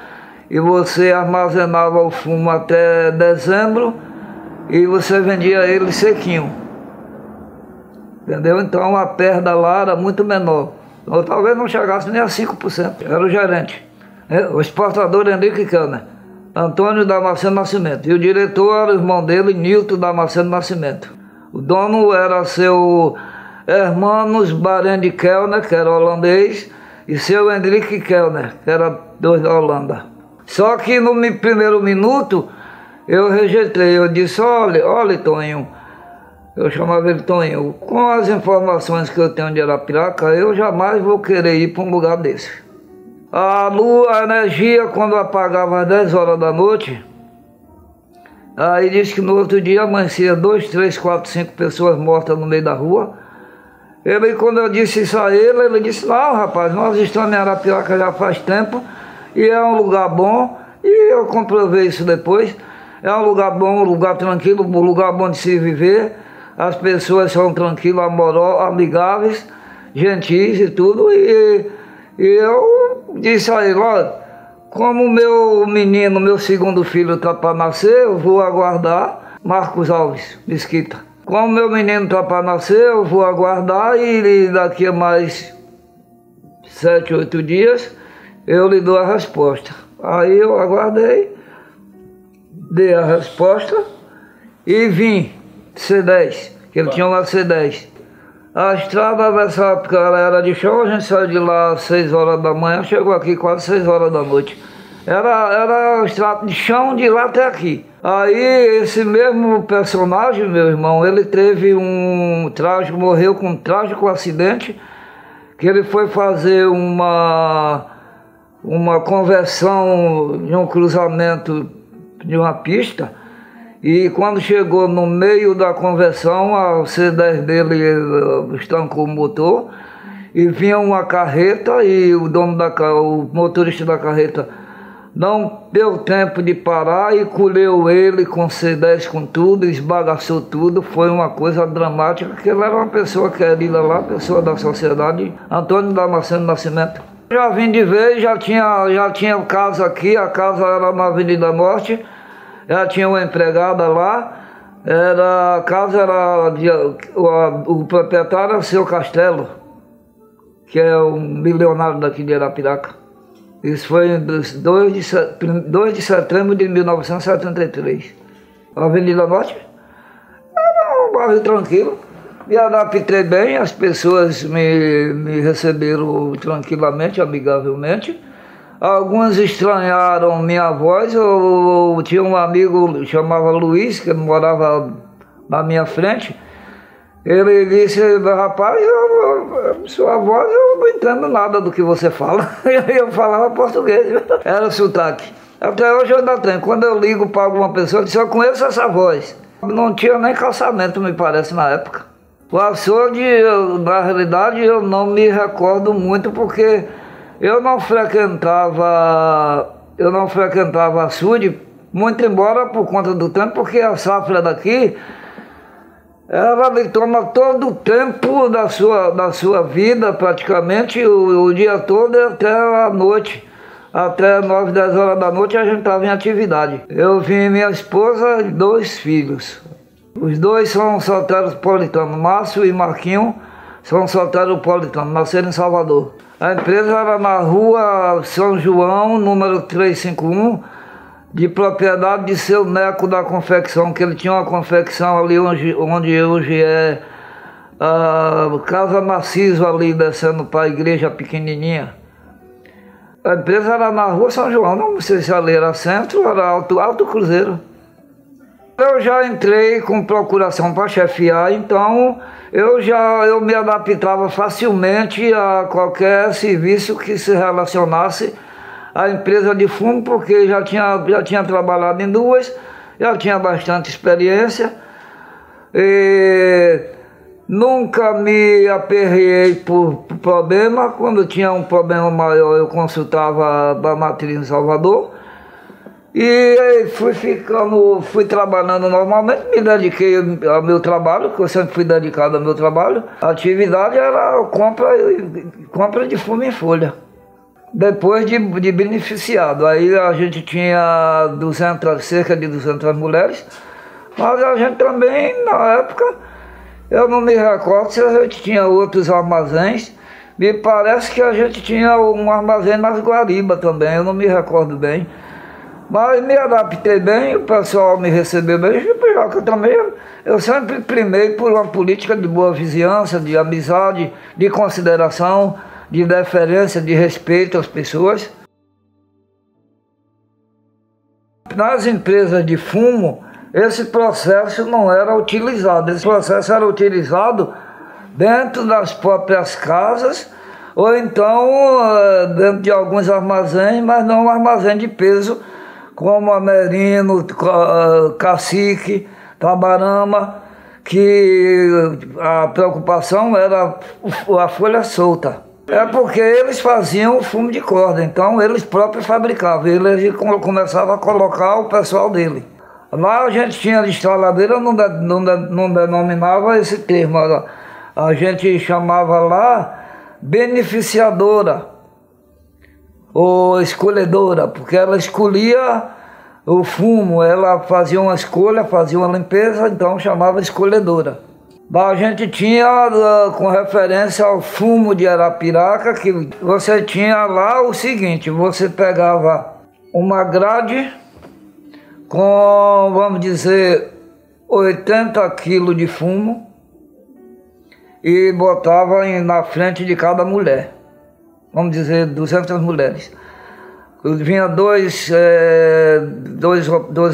e você armazenava o fumo até dezembro e você vendia ele sequinho. Entendeu? Então a perda lá era muito menor. Ou talvez não chegasse nem a 5%. Era o gerente. O exportador Henrique Kellner, Antônio Damasceno Nascimento. E o diretor era o irmão dele, Nilton Damasceno Nascimento. O dono era seu Hermanos Barend Kellner, que era holandês, e seu Henrique Kellner, que era dois da Holanda. Só que no primeiro minuto eu rejeitei, eu disse, olha Toninho, eu chamava ele Toninho, com as informações que eu tenho de Arapiraca, eu jamais vou querer ir para um lugar desse. A energia, quando apagava às 10 horas da noite, aí disse que no outro dia amanhecia 2, 3, 4, 5 pessoas mortas no meio da rua. Quando eu disse isso a ele disse, não rapaz, nós estamos em Arapiraca já faz tempo, e é um lugar bom, e eu comprovei isso depois. É um lugar bom, um lugar tranquilo, um lugar bom de se viver. As pessoas são tranquilas, amorosas, amigáveis, gentis e tudo. E eu disse a ele, olha, como meu segundo filho está para nascer, eu vou aguardar Marcos Alves Mesquita. Como meu menino está para nascer, eu vou aguardar e daqui a mais 7, 8 dias eu lhe dou a resposta. Aí eu aguardei, dei a resposta e vim, C10, que ele tinha uma C10. A estrada nessa época ela era de chão, a gente saiu de lá às 6 horas da manhã, chegou aqui quase 6 horas da noite. Era estrada de chão de lá até aqui. Aí esse mesmo personagem, meu irmão, ele teve um trágico, morreu com um trágico acidente, que ele foi fazer uma conversão de um cruzamento de uma pista, e quando chegou no meio da conversão, a C10 dele estancou o motor, e vinha uma carreta, e o motorista da carreta não deu tempo de parar e colheu ele com C10 com tudo, esbagaçou tudo. Foi uma coisa dramática, porque ele era uma pessoa querida lá, pessoa da sociedade, Antônio Damasceno Nascimento. Já vim de vez, já tinha casa aqui, a casa era na Avenida Norte, já tinha uma empregada lá, o proprietário era o seu Castelo, que é um milionário daqui de Arapiraca. Isso foi em 2 de setembro de 1973. A Avenida Norte era um bairro tranquilo. Me adaptei bem, as pessoas me receberam tranquilamente, amigavelmente. Alguns estranharam minha voz. Eu tinha um amigo, chamava Luiz, que morava na minha frente. Ele disse, rapaz, sua voz, eu não entendo nada do que você fala. Eu falava português, era sotaque. Até hoje eu ainda tenho. Quando eu ligo para alguma pessoa, eu disse, eu conheço essa voz. Não tinha nem calçamento, me parece, na época. O açougue, na realidade, eu não me recordo muito, porque eu não frequentava açude, muito embora por conta do tempo, porque a safra daqui, ela lhe toma todo o tempo da sua vida, praticamente, o dia todo até a noite. Até 9, 10 horas da noite a gente estava em atividade. Eu vim minha esposa e 2 filhos. Os 2 são solteiros paulitanos, Márcio e Marquinho, são solteiros paulitanos, nasceram em Salvador. A empresa era na rua São João, número 351, de propriedade de seu Neco da Confecção, que ele tinha uma confecção ali onde hoje é a Casa Narciso, ali descendo para a igreja pequenininha. A empresa era na rua São João, não sei se ali era centro, era Alto Cruzeiro. Eu já entrei com procuração para chefiar, então eu me adaptava facilmente a qualquer serviço que se relacionasse à empresa de fumo, porque já tinha trabalhado em duas, já tinha bastante experiência. E nunca me aperreei por problema. Quando tinha um problema maior, eu consultava a matriz em Salvador. E fui trabalhando normalmente, me dediquei ao meu trabalho, que eu sempre fui dedicado ao meu trabalho. A atividade era compra de fumo em folha, depois de beneficiado. Aí a gente tinha cerca de 200 mulheres, mas a gente também, na época, eu não me recordo se a gente tinha outros armazéns. Me parece que a gente tinha um armazém nas Guaribas também, eu não me recordo bem. Mas me adaptei bem, o pessoal me recebeu bem, já que eu sempre primei por uma política de boa vizinhança, de amizade, de consideração, de deferência, de respeito às pessoas. Nas empresas de fumo, esse processo não era utilizado, esse processo era utilizado dentro das próprias casas, ou então dentro de alguns armazéns, mas não um armazém de peso, como Amerino, Cacique, Tabarama, que a preocupação era a folha solta. É porque eles faziam o fumo de corda, então eles próprios fabricavam, eles começavam a colocar o pessoal dele. Lá a gente tinha estraladeira, não denominava esse termo, a gente chamava lá beneficiadora, ou escolhedora, porque ela escolhia o fumo, ela fazia uma escolha, fazia uma limpeza, então chamava escolhedora. A gente tinha, com referência ao fumo de Arapiraca, que você tinha lá o seguinte: você pegava uma grade com, vamos dizer, 80 quilos de fumo e botava na frente de cada mulher. Vamos dizer, 200 mulheres. Vinha dois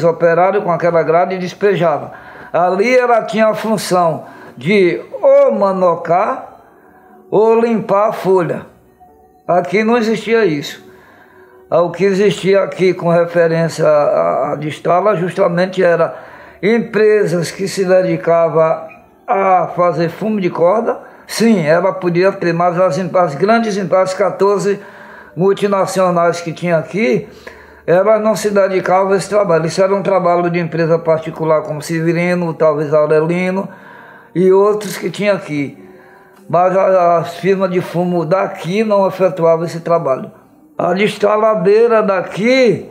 operários com aquela grade e despejava. Ali ela tinha a função de ou manocar ou limpar a folha. Aqui não existia isso. O que existia aqui com referência a destala justamente era empresas que se dedicavam a fazer fumo de corda. Sim, ela podia ter, mas as grandes empresas, 14 multinacionais que tinha aqui, elas não se dedicavam a esse trabalho. Isso era um trabalho de empresa particular, como Severino, talvez Aurelino e outros que tinha aqui. Mas as firmas de fumo daqui não efetuavam esse trabalho. A destaladeira daqui,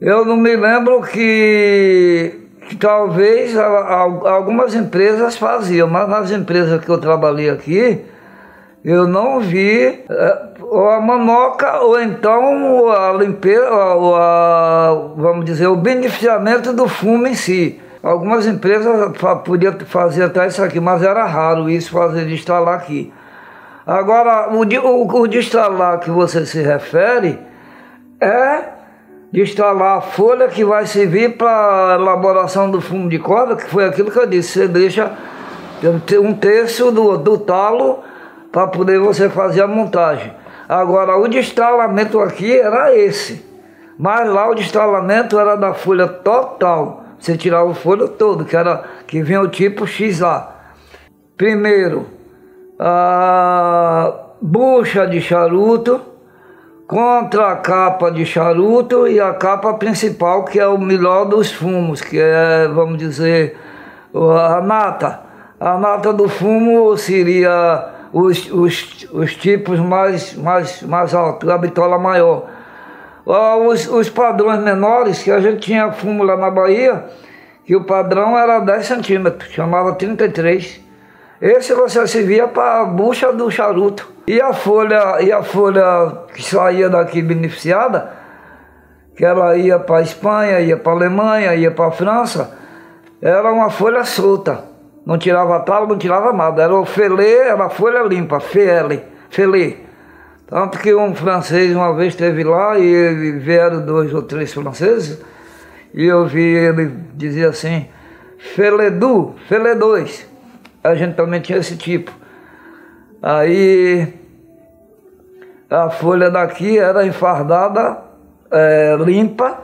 eu não me lembro que talvez algumas empresas faziam, mas nas empresas que eu trabalhei aqui, eu não vi ou a manoca ou então a limpeza, vamos dizer, o beneficiamento do fumo em si. Algumas empresas podiam fazer até isso aqui, mas era raro isso, fazer destalar aqui. Agora, o destalar que você se refere é destalar a folha que vai servir para a elaboração do fumo de corda, que foi aquilo que eu disse, você deixa um terço do talo para poder você fazer a montagem. Agora, o destalamento aqui era esse, mas lá o destalamento era da folha total, você tirava o folha todo, que vinha o tipo XA. Primeiro, a bucha de charuto, contra a capa de charuto e a capa principal, que é o melhor dos fumos, que é, vamos dizer, a nata. A nata do fumo seria os tipos mais altos, a bitola maior. Os padrões menores, que a gente tinha fumo lá na Bahia, que o padrão era 10 centímetros, chamava 33. Esse você servia para a bucha do charuto. E a folha que saía daqui beneficiada, que ela ia para a Espanha, ia para a Alemanha, ia para a França, era uma folha solta. Não tirava talo, não tirava nada. Era o felê, era a folha limpa, felê. Tanto que um francês uma vez esteve lá e vieram 2 ou 3 franceses e eu vi ele dizer assim, Feledu, Fele2. A gente também tinha esse tipo. Aí a folha daqui era enfardada, limpa.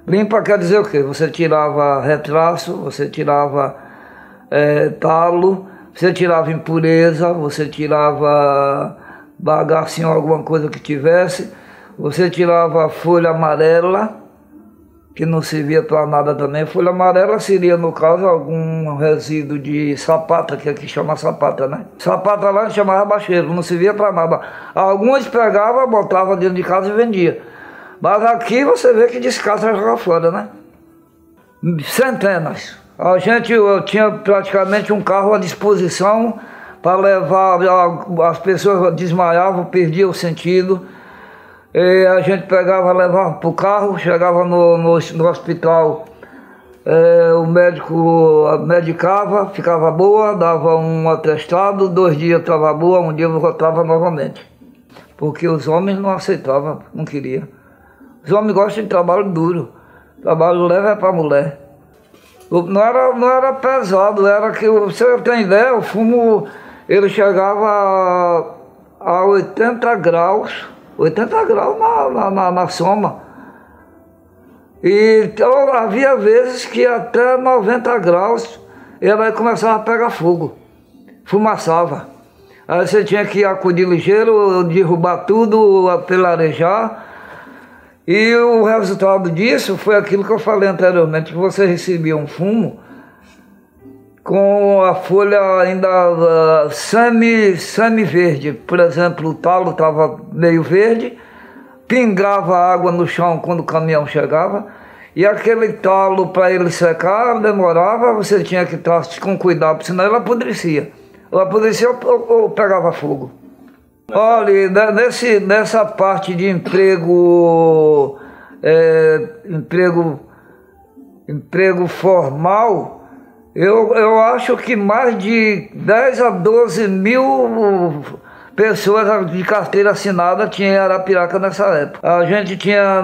Limpa quer dizer o quê? Você tirava retraço, você tirava talo, você tirava impureza, você tirava bagacinho, alguma coisa que tivesse, você tirava folha amarela, que não servia para nada também. Folha amarela seria, no caso, algum resíduo de sapata, que aqui chama sapata, né? Sapata lá chamava bacheiro, não servia para nada. Alguns pegavam, botavam dentro de casa e vendia. Mas aqui você vê que descasca e joga fora, né? Centenas. Eu tinha praticamente um carro à disposição para levar, as pessoas desmaiavam, perdiam o sentido. E a gente pegava, levava para o carro, chegava no hospital, o médico medicava, ficava boa, dava um atestado, 2 dias estava boa, um dia voltava novamente. Porque os homens não aceitavam, não queriam. Os homens gostam de trabalho duro, trabalho leve é para mulher. Não era pesado, era que, você tem ideia, o fumo ele chegava a 80 graus na soma. E então, havia vezes que até 90 graus ele começava a pegar fogo, fumaçava. Aí você tinha que acudir ligeiro, derrubar tudo, pelarejar. E o resultado disso foi aquilo que eu falei anteriormente, que você recebia um fumo com a folha ainda semi-verde. Por exemplo, o talo estava meio verde, pingava água no chão quando o caminhão chegava, e aquele talo, para ele secar, demorava, você tinha que estar com cuidado, senão ele apodrecia. Ela apodrecia ou pegava fogo. Olha, nessa parte de emprego formal, eu acho que mais de 10 a 12 mil pessoas de carteira assinada tinha em Arapiraca nessa época. A gente tinha,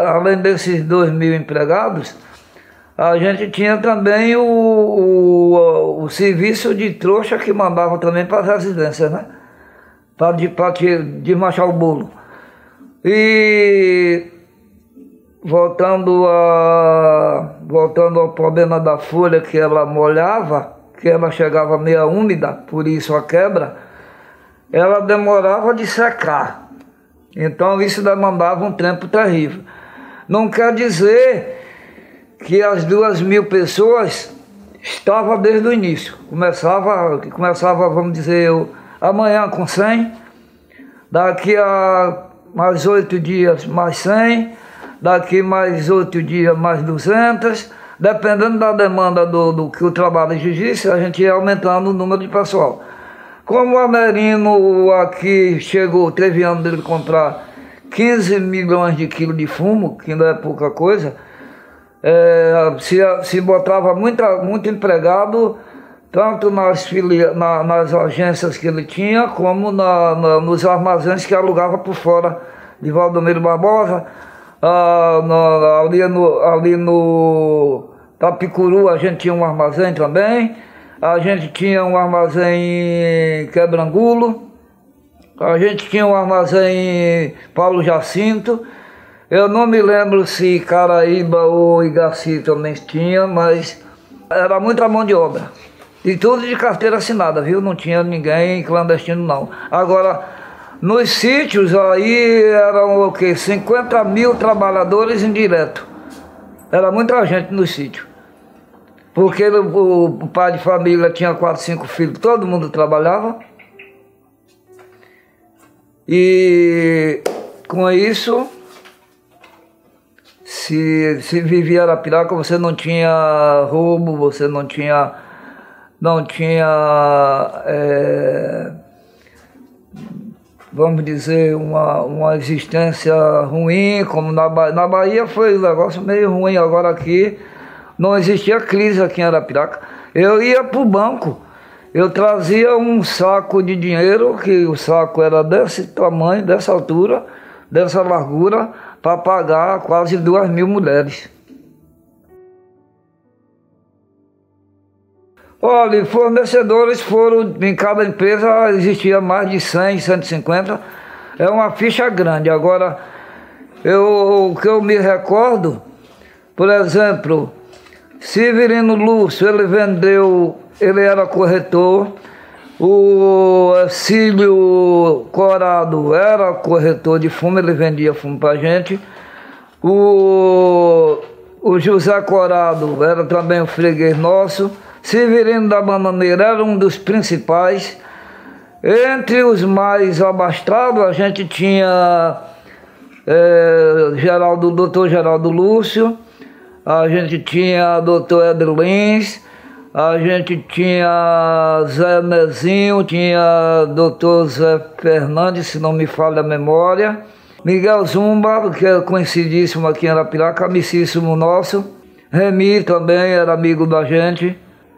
além desses 2 mil empregados, a gente tinha também o serviço de trouxa que mandava também para as residências, né? Para desmanchar o bolo. E voltando ao problema da folha, que ela molhava, que ela chegava meio úmida, por isso a quebra, ela demorava de secar. Então isso demandava um tempo terrível. Não quer dizer que as 2 mil pessoas estavam desde o início. Começava, vamos dizer, amanhã com 100, daqui a mais 8 dias mais 100, daqui mais 8 dias mais 200, dependendo da demanda do que o trabalho exigisse, a gente ia aumentando o número de pessoal. Como o Amerino aqui teve ano dele comprar 15 milhões de quilos de fumo, que não é pouca coisa, se botava muito empregado, tanto nas agências que ele tinha, como nos armazéns que alugava por fora de Valdomiro Barbosa. Ali no Tapicuru a gente tinha um armazém também, a gente tinha um armazém em Quebrangulo, a gente tinha um armazém em Paulo Jacinto. Eu não me lembro se Caraíba ou Igaci também tinha, mas era muita mão de obra. E tudo de carteira assinada, viu? Não tinha ninguém clandestino, não. Agora, nos sítios aí eram o quê? 50 mil trabalhadores indiretos. Era muita gente no sítio. Porque o pai de família tinha 4, 5 filhos, todo mundo trabalhava. E com isso, se vivia Arapiraca, você não tinha roubo, você não tinha vamos dizer, uma existência ruim, como na Bahia foi um negócio meio ruim. Agora aqui não existia crise aqui em Arapiraca. Eu ia para o banco, eu trazia um saco de dinheiro, que o saco era desse tamanho, dessa altura, dessa largura, para pagar quase 2 mil mulheres. Olha, fornecedores foram, em cada empresa existia mais de 100, 150. É uma ficha grande. Agora, o que eu me recordo, por exemplo, Severino Lúcio, ele era corretor. O Cílio Corado era corretor de fumo, ele vendia fumo pra gente. O José Corado era também um freguês nosso. Severino da Bananeira era um dos principais. Entre os mais abastados, a gente tinha Dr. Geraldo Lúcio, a gente tinha Dr. Edro Lins, a gente tinha Zé Nezinho, tinha Dr. Zé Fernandes, se não me falha a memória, Miguel Zumba, que é conhecidíssimo aqui em Arapiraca, amicíssimo nosso, Remy também era amigo da gente,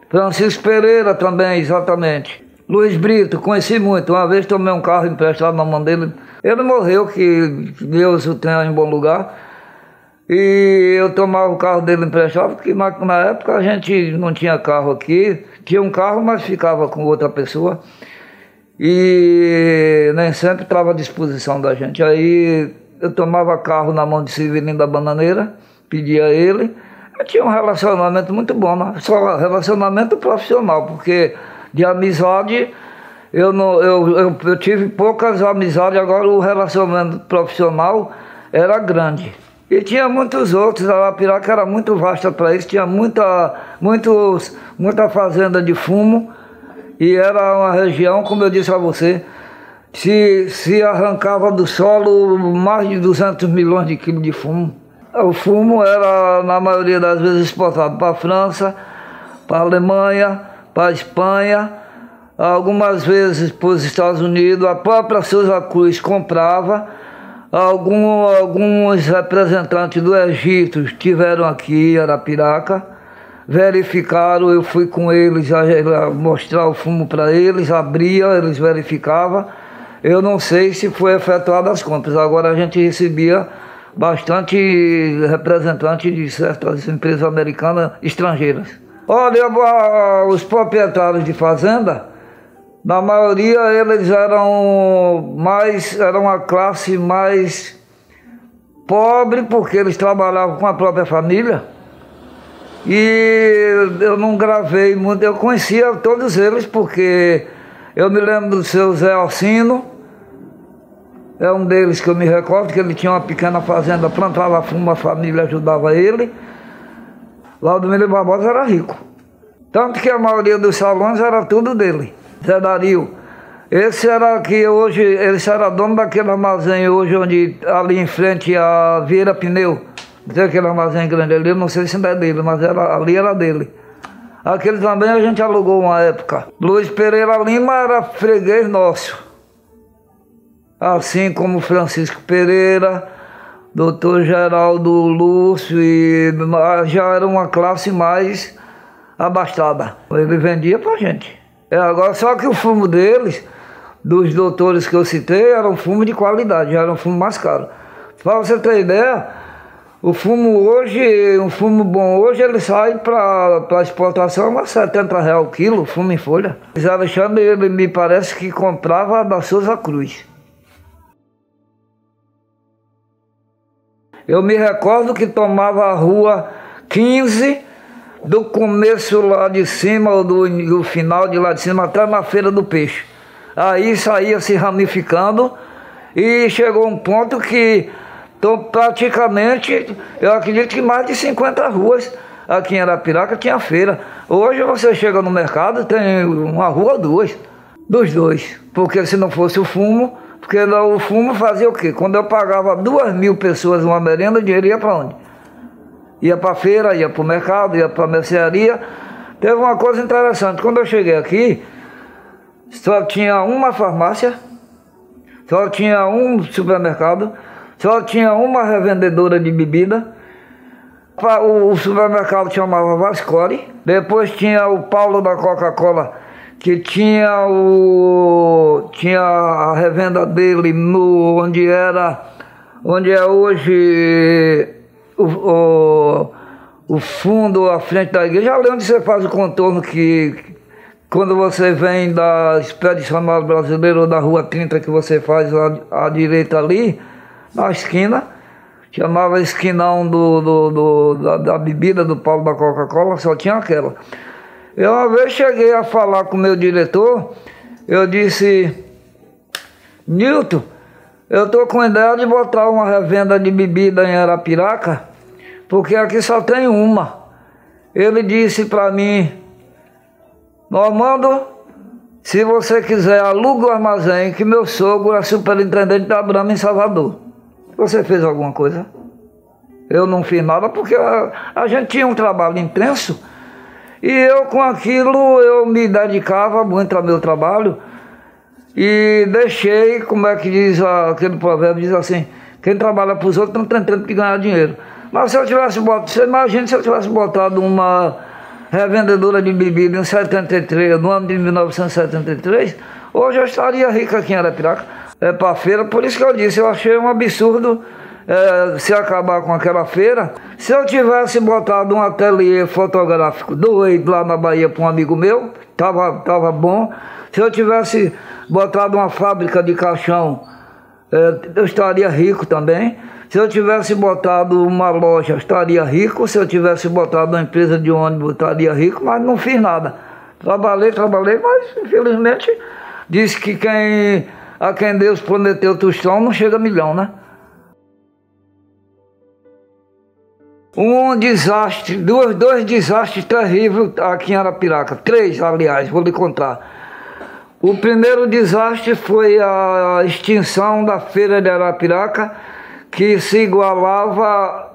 Francisco Pereira também, exatamente. Luiz Brito, conheci muito. Uma vez tomei um carro emprestado na mão dele. Ele morreu, que Deus o tenha em bom lugar. E eu tomava o carro dele emprestado, porque na época a gente não tinha carro aqui. Tinha um carro, mas ficava com outra pessoa. E nem sempre estava à disposição da gente. Aí eu tomava carro na mão de Severino da Bananeira, pedia a ele. Eu tinha um relacionamento muito bom, mas só relacionamento profissional, porque de amizade eu tive poucas amizades. Agora o relacionamento profissional era grande. E tinha muitos outros. A Arapiraca era muito vasta para isso, tinha muita fazenda de fumo. E era uma região, como eu disse a você, se arrancava do solo mais de 200 milhões de quilos de fumo. O fumo era, na maioria das vezes, exportado para a França, para a Alemanha, para a Espanha, algumas vezes para os Estados Unidos. A própria Souza Cruz comprava. Alguns representantes do Egito estiveram aqui em Arapiraca, verificaram. Eu fui com eles a mostrar o fumo para eles, abria, eles verificavam. Eu não sei se foi efetuada as compras. Agora a gente recebia bastante representantes de certas empresas americanas estrangeiras. Olha, os proprietários de fazenda, na maioria eles eram uma classe mais pobre, porque eles trabalhavam com a própria família. E eu não gravei muito, eu conhecia todos eles, porque eu me lembro do seu Zé Alcino, é um deles que eu me recordo, que ele tinha uma pequena fazenda, plantava fumo, a família ajudava ele. Valdomiro Barbosa era rico, tanto que a maioria dos salões era tudo dele. Zé Dario, esse era que hoje, ele era dono daquele armazém hoje, onde ali em frente a Vieira Pneu, tem aquele armazém grande ali, eu não sei se ainda é dele, mas ali era dele. Aquele também a gente alugou uma época. Luiz Pereira Lima era freguês nosso, assim como Francisco Pereira, Dr. Geraldo Lúcio, e já era uma classe mais abastada. Ele vendia pra gente. Agora, só que o fumo deles, dos doutores que eu citei, era um fumo de qualidade, já era um fumo mais caro. Para você ter ideia, o fumo hoje, um fumo bom hoje, ele sai para exportação a R$70 o quilo, fumo em folha. Zé Alexandre, ele me parece que comprava da Souza Cruz. Eu me recordo que tomava a rua 15, do começo lá de cima, ou do final de lá de cima, até na Feira do Peixe. Aí saía se ramificando e chegou um ponto que praticamente, eu acredito que mais de 50 ruas aqui em Arapiraca tinha feira. Hoje você chega no mercado, tem uma rua ou duas, dos dois. Porque se não fosse o fumo, porque o fumo fazia o quê? Quando eu pagava 2.000 pessoas uma merenda, o dinheiro ia para onde? Ia para a feira, ia para o mercado, ia para a mercearia. Teve uma coisa interessante, quando eu cheguei aqui, só tinha uma farmácia, só tinha um supermercado, só tinha uma revendedora de bebida. O supermercado chamava Vascore. Depois tinha o Paulo da Coca-Cola, que tinha a revenda dele onde é hoje o fundo, a frente da igreja, ali onde você faz o contorno que quando você vem da Expedicionário Brasileiro ou da Rua 30, que você faz à direita ali, na esquina, chamava esquinão da bebida do Paulo da Coca-Cola, só tinha aquela. Eu uma vez cheguei a falar com o meu diretor, eu disse, Nilton, eu estou com a ideia de botar uma revenda de bebida em Arapiraca, porque aqui só tem uma. Ele disse para mim, Normando, se você quiser, aluga o armazém, que meu sogro é superintendente da Brahma em Salvador. Você fez alguma coisa? Eu não fiz nada porque a gente tinha um trabalho intenso e eu com aquilo eu me dedicava muito ao meu trabalho e deixei, como é que diz aquele provérbio, diz assim, quem trabalha para os outros não tem tempo de ganhar dinheiro. Mas se eu tivesse botado, você imagina se eu tivesse botado uma revendedora de bebida em 73, no ano de 1973, hoje eu estaria rico aqui em Arapiraca, para a feira. Por isso que eu disse, eu achei um absurdo se acabar com aquela feira. Se eu tivesse botado um ateliê fotográfico doido lá na Bahia para um amigo meu, tava bom. Se eu tivesse botado uma fábrica de caixão, eu estaria rico também. Se eu tivesse botado uma loja, estaria rico. Se eu tivesse botado uma empresa de ônibus, estaria rico, mas não fiz nada. Trabalhei, mas infelizmente diz que a quem Deus prometeu tostão não chega a milhão, né? Um desastre, dois desastres terríveis aqui em Arapiraca. 3, aliás, vou lhe contar. O primeiro desastre foi a extinção da feira de Arapiraca, que se igualava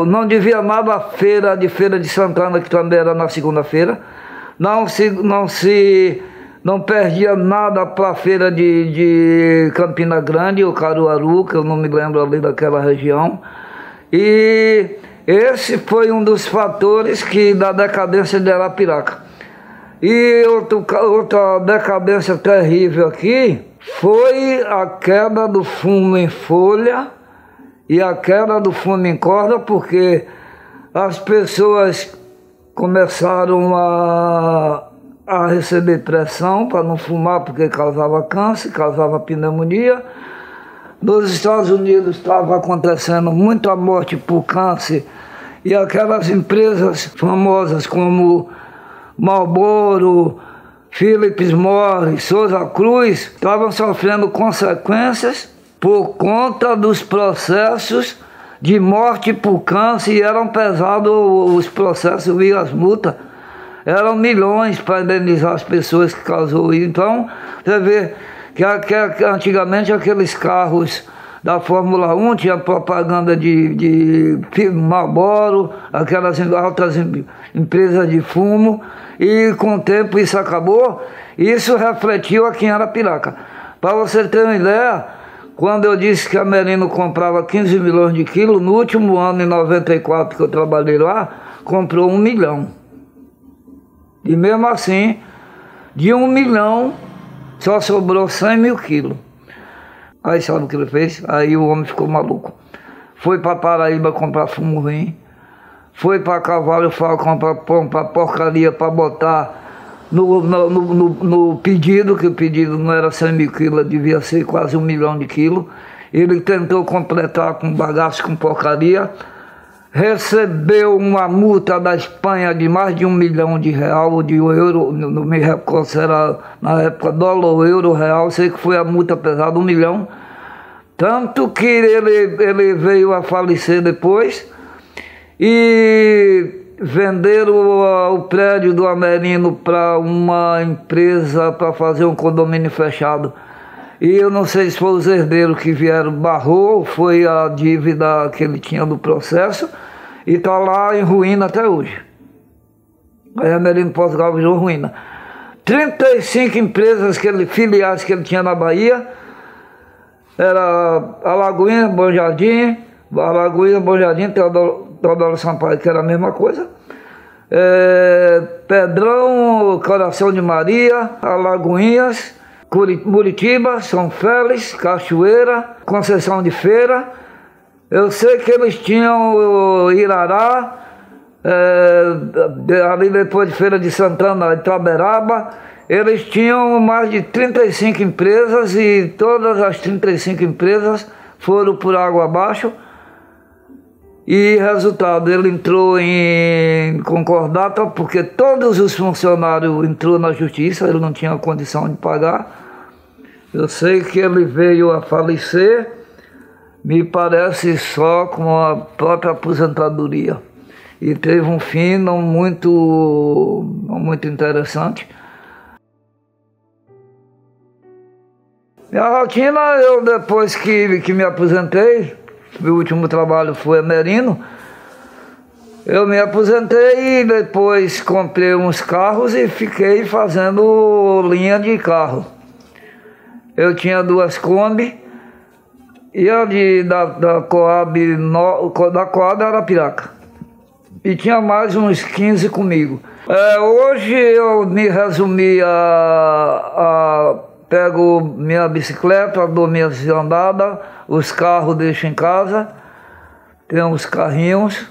não devia nada à Feira de Santana, que também era na segunda-feira. Não perdia nada para a feira de Campina Grande ou Caruaru, que eu não me lembro ali daquela região. E esse foi um dos fatores da decadência de Arapiraca. E outra decadência terrível aqui foi a queda do fumo em folha e a queda do fumo em corda, porque as pessoas começaram a receber pressão para não fumar, porque causava câncer, causava pneumonia. Nos Estados Unidos estava acontecendo muita morte por câncer, e aquelas empresas famosas como Marlboro, Philip Morris, Souza Cruz estavam sofrendo consequências por conta dos processos de morte por câncer, e eram pesados os processos e as multas. Eram milhões para indenizar as pessoas que causou isso. Então, você vê que antigamente aqueles carros da Fórmula 1 tinha propaganda de Marlboro, aquelas altas empresas de fumo, e com o tempo isso acabou. Isso refletiu aqui em Arapiraca. Para você ter uma ideia, quando eu disse que a Merino comprava 15 milhões de quilos, no último ano, em 94, que eu trabalhei lá, comprou 1 milhão. E mesmo assim, de 1 milhão, só sobrou 100 mil quilos. Aí sabe o que ele fez? Aí o homem ficou maluco. Foi para Paraíba comprar fumo ruim. Foi para Carvalho Faro comprar porcaria para botar no pedido, que o pedido não era 100 mil quilos, devia ser quase 1 milhão de quilos. Ele tentou completar com bagaço, com porcaria. Recebeu uma multa da Espanha de mais de 1 milhão de real, de euro, não me recordo se era na época dólar, euro, real, sei que foi a multa pesada, 1 milhão. Tanto que ele veio a falecer depois, e venderam o prédio do Amerino para uma empresa para fazer um condomínio fechado. E eu não sei se foi os herdeiros que vieram, barrou, foi a dívida que ele tinha do processo, e está lá em ruína até hoje. Aí a Merino Portugal virou ruína. 35 empresas, filiais que ele tinha na Bahia, era Alagoinha, Bom Jardim, Teodoro Sampaio, que era a mesma coisa, Pedrão, Coração de Maria, Alagoinhas, Muritiba, São Félix, Cachoeira, Conceição de Feira, Eu sei que eles tinham o Irará, ali depois de Feira de Santana, Itaberaba, eles tinham mais de 35 empresas e todas as 35 empresas foram por água abaixo. E resultado, ele entrou em concordata porque todos os funcionários entrou na justiça, ele não tinha condição de pagar. Eu sei que ele veio a falecer, me parece só com a própria aposentadoria. E teve um fim não muito interessante. Minha rotina, eu depois que me aposentei, meu último trabalho foi a Merino, eu me aposentei e depois comprei uns carros e fiquei fazendo linha de carro. Eu tinha 2 Kombi e a da Coab Arapiraca. E tinha mais uns 15 comigo. Hoje eu me resumi pego minha bicicleta, dou minhas andadas, os carros deixo em casa, tem uns carrinhos,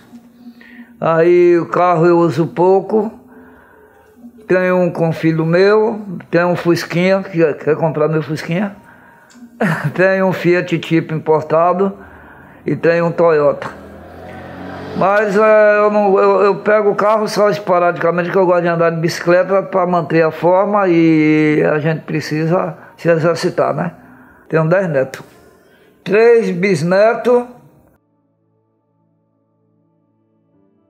aí o carro eu uso pouco, tenho um com filho meu, tenho um Fusquinha, que quer comprar meu Fusquinha, tenho um Fiat Tipo importado e tenho um Toyota. Mas eu pego o carro só esporadicamente, que eu gosto de andar de bicicleta para manter a forma e a gente precisa se exercitar, né? Tenho 10 netos. 3 bisnetos.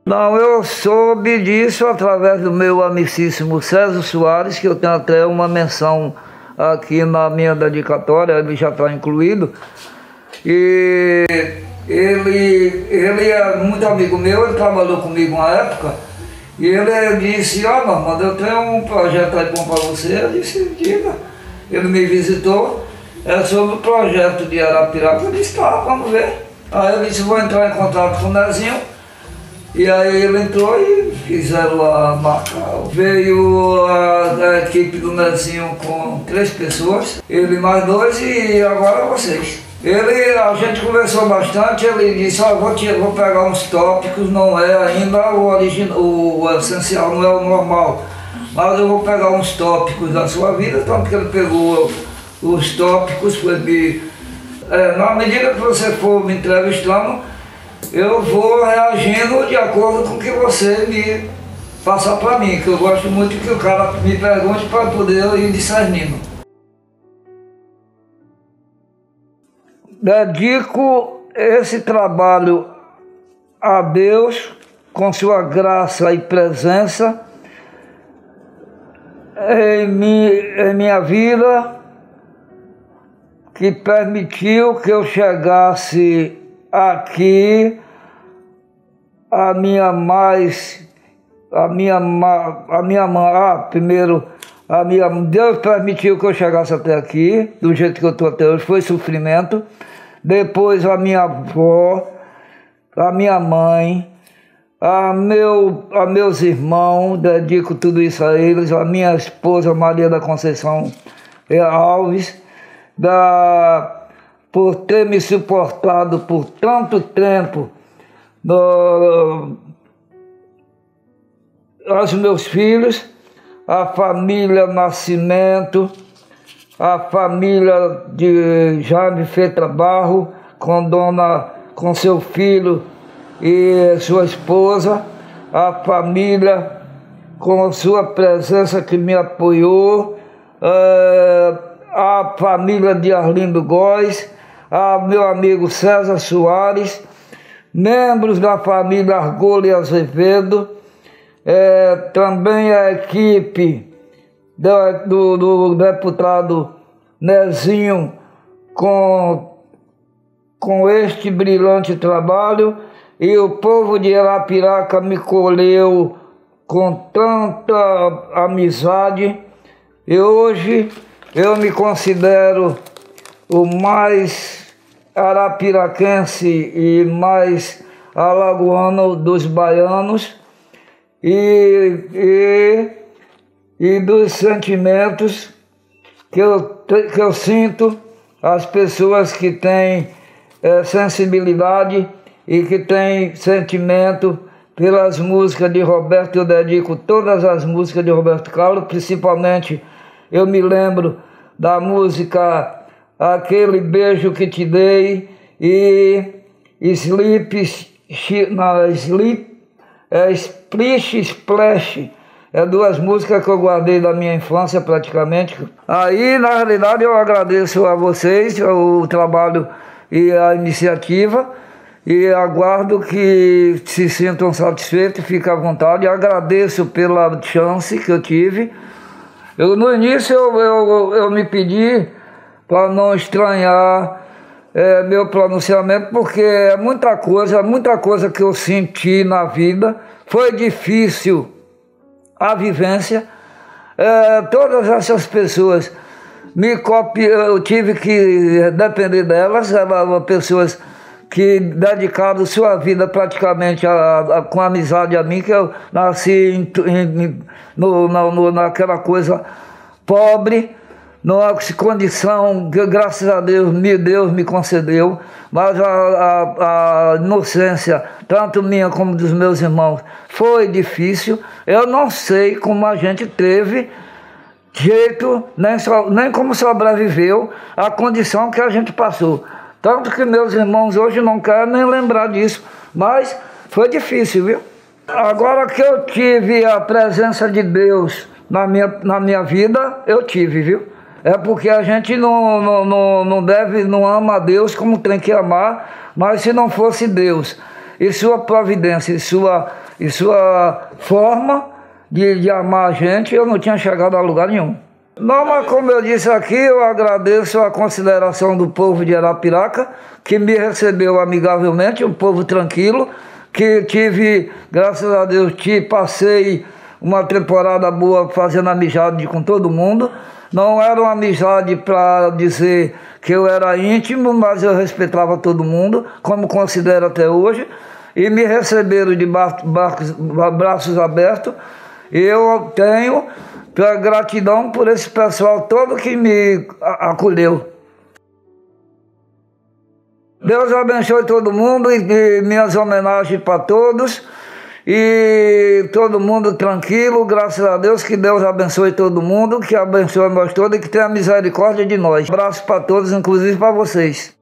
Não, eu soube disso através do meu amicíssimo César Soares, que eu tenho até uma menção aqui na minha dedicatória, ele já está incluído. E ele é muito amigo meu, ele trabalhou comigo uma época, e ele disse, Normando, eu tenho um projeto aí bom para você. Eu disse, diga. Ele me visitou, é sobre o projeto de Arapiraca. Eu disse, tá, vamos ver. Aí ele disse, vou entrar em contato com o Nezinho. E aí ele entrou e fizeram a marca. Veio a equipe do Nezinho com 3 pessoas, ele mais 2 e agora vocês. A gente conversou bastante, ele disse, vou pegar uns tópicos, não é ainda o essencial, não é o normal, mas eu vou pegar uns tópicos da sua vida, tanto que ele pegou os tópicos, na medida que você for me entrevistando, eu vou reagindo de acordo com o que você me passar para mim, que eu gosto muito que o cara me pergunte para poder ir discernindo. Dedico esse trabalho a Deus, com sua graça e presença em minha vida, que permitiu que eu chegasse aqui, Deus permitiu que eu chegasse até aqui, do jeito que eu estou até hoje, foi sofrimento. Depois a minha avó, a minha mãe, a meus irmãos, dedico tudo isso a eles, a minha esposa Maria da Conceição Alves, por ter me suportado por tanto tempo, aos meus filhos, a família Nascimento, a família de Jaime Fetra Barro, com seu filho e sua esposa, a família com sua presença que me apoiou, a família de Arlindo Góes, a meu amigo César Soares, membros da família Argolo e Azevedo, também a equipe do deputado Nezinho com este brilhante trabalho, e o povo de Arapiraca me colheu com tanta amizade, e hoje eu me considero o mais arapiraquense e mais alagoano dos baianos, e dos sentimentos que eu sinto, as pessoas que têm sensibilidade e que tem sentimento pelas músicas de Roberto. Eu dedico todas as músicas de Roberto Carlos, principalmente eu me lembro da música Aquele Beijo que Te Dei e Splish Splash. É duas músicas que eu guardei da minha infância praticamente. Aí, na realidade, eu agradeço a vocês o trabalho e a iniciativa e aguardo que se sintam satisfeitos, fiquem à vontade. Agradeço pela chance que eu tive. No início eu me pedi para não estranhar meu pronunciamento, porque é muita coisa que eu senti na vida. Foi difícil a vivência. Todas essas pessoas me copiam, eu tive que depender delas. Eram pessoas que dedicaram sua vida praticamente com amizade a mim, que eu nasci naquela coisa pobre, numa condição que graças a Deus me concedeu, mas a inocência, tanto minha como dos meus irmãos, foi difícil. Eu não sei como a gente teve jeito, nem como sobreviveu à condição que a gente passou. Tanto que meus irmãos hoje não querem nem lembrar disso, mas foi difícil, viu? Agora que eu tive a presença de Deus na minha vida, eu tive, viu? É porque a gente não ama a Deus como tem que amar, mas se não fosse Deus e sua providência e sua forma de amar a gente, eu não tinha chegado a lugar nenhum. Não, mas como eu disse aqui, eu agradeço a consideração do povo de Arapiraca, que me recebeu amigavelmente, um povo tranquilo, que tive, graças a Deus, passei uma temporada boa fazendo amizade com todo mundo. Não era uma amizade para dizer que eu era íntimo, mas eu respeitava todo mundo, como considero até hoje, e me receberam de braços abertos. Eu tenho gratidão por esse pessoal todo que me acolheu. Deus abençoe todo mundo e minhas homenagens para todos. E todo mundo tranquilo, graças a Deus, que Deus abençoe todo mundo, que abençoe nós todos e que tenha misericórdia de nós. Abraço para todos, inclusive para vocês.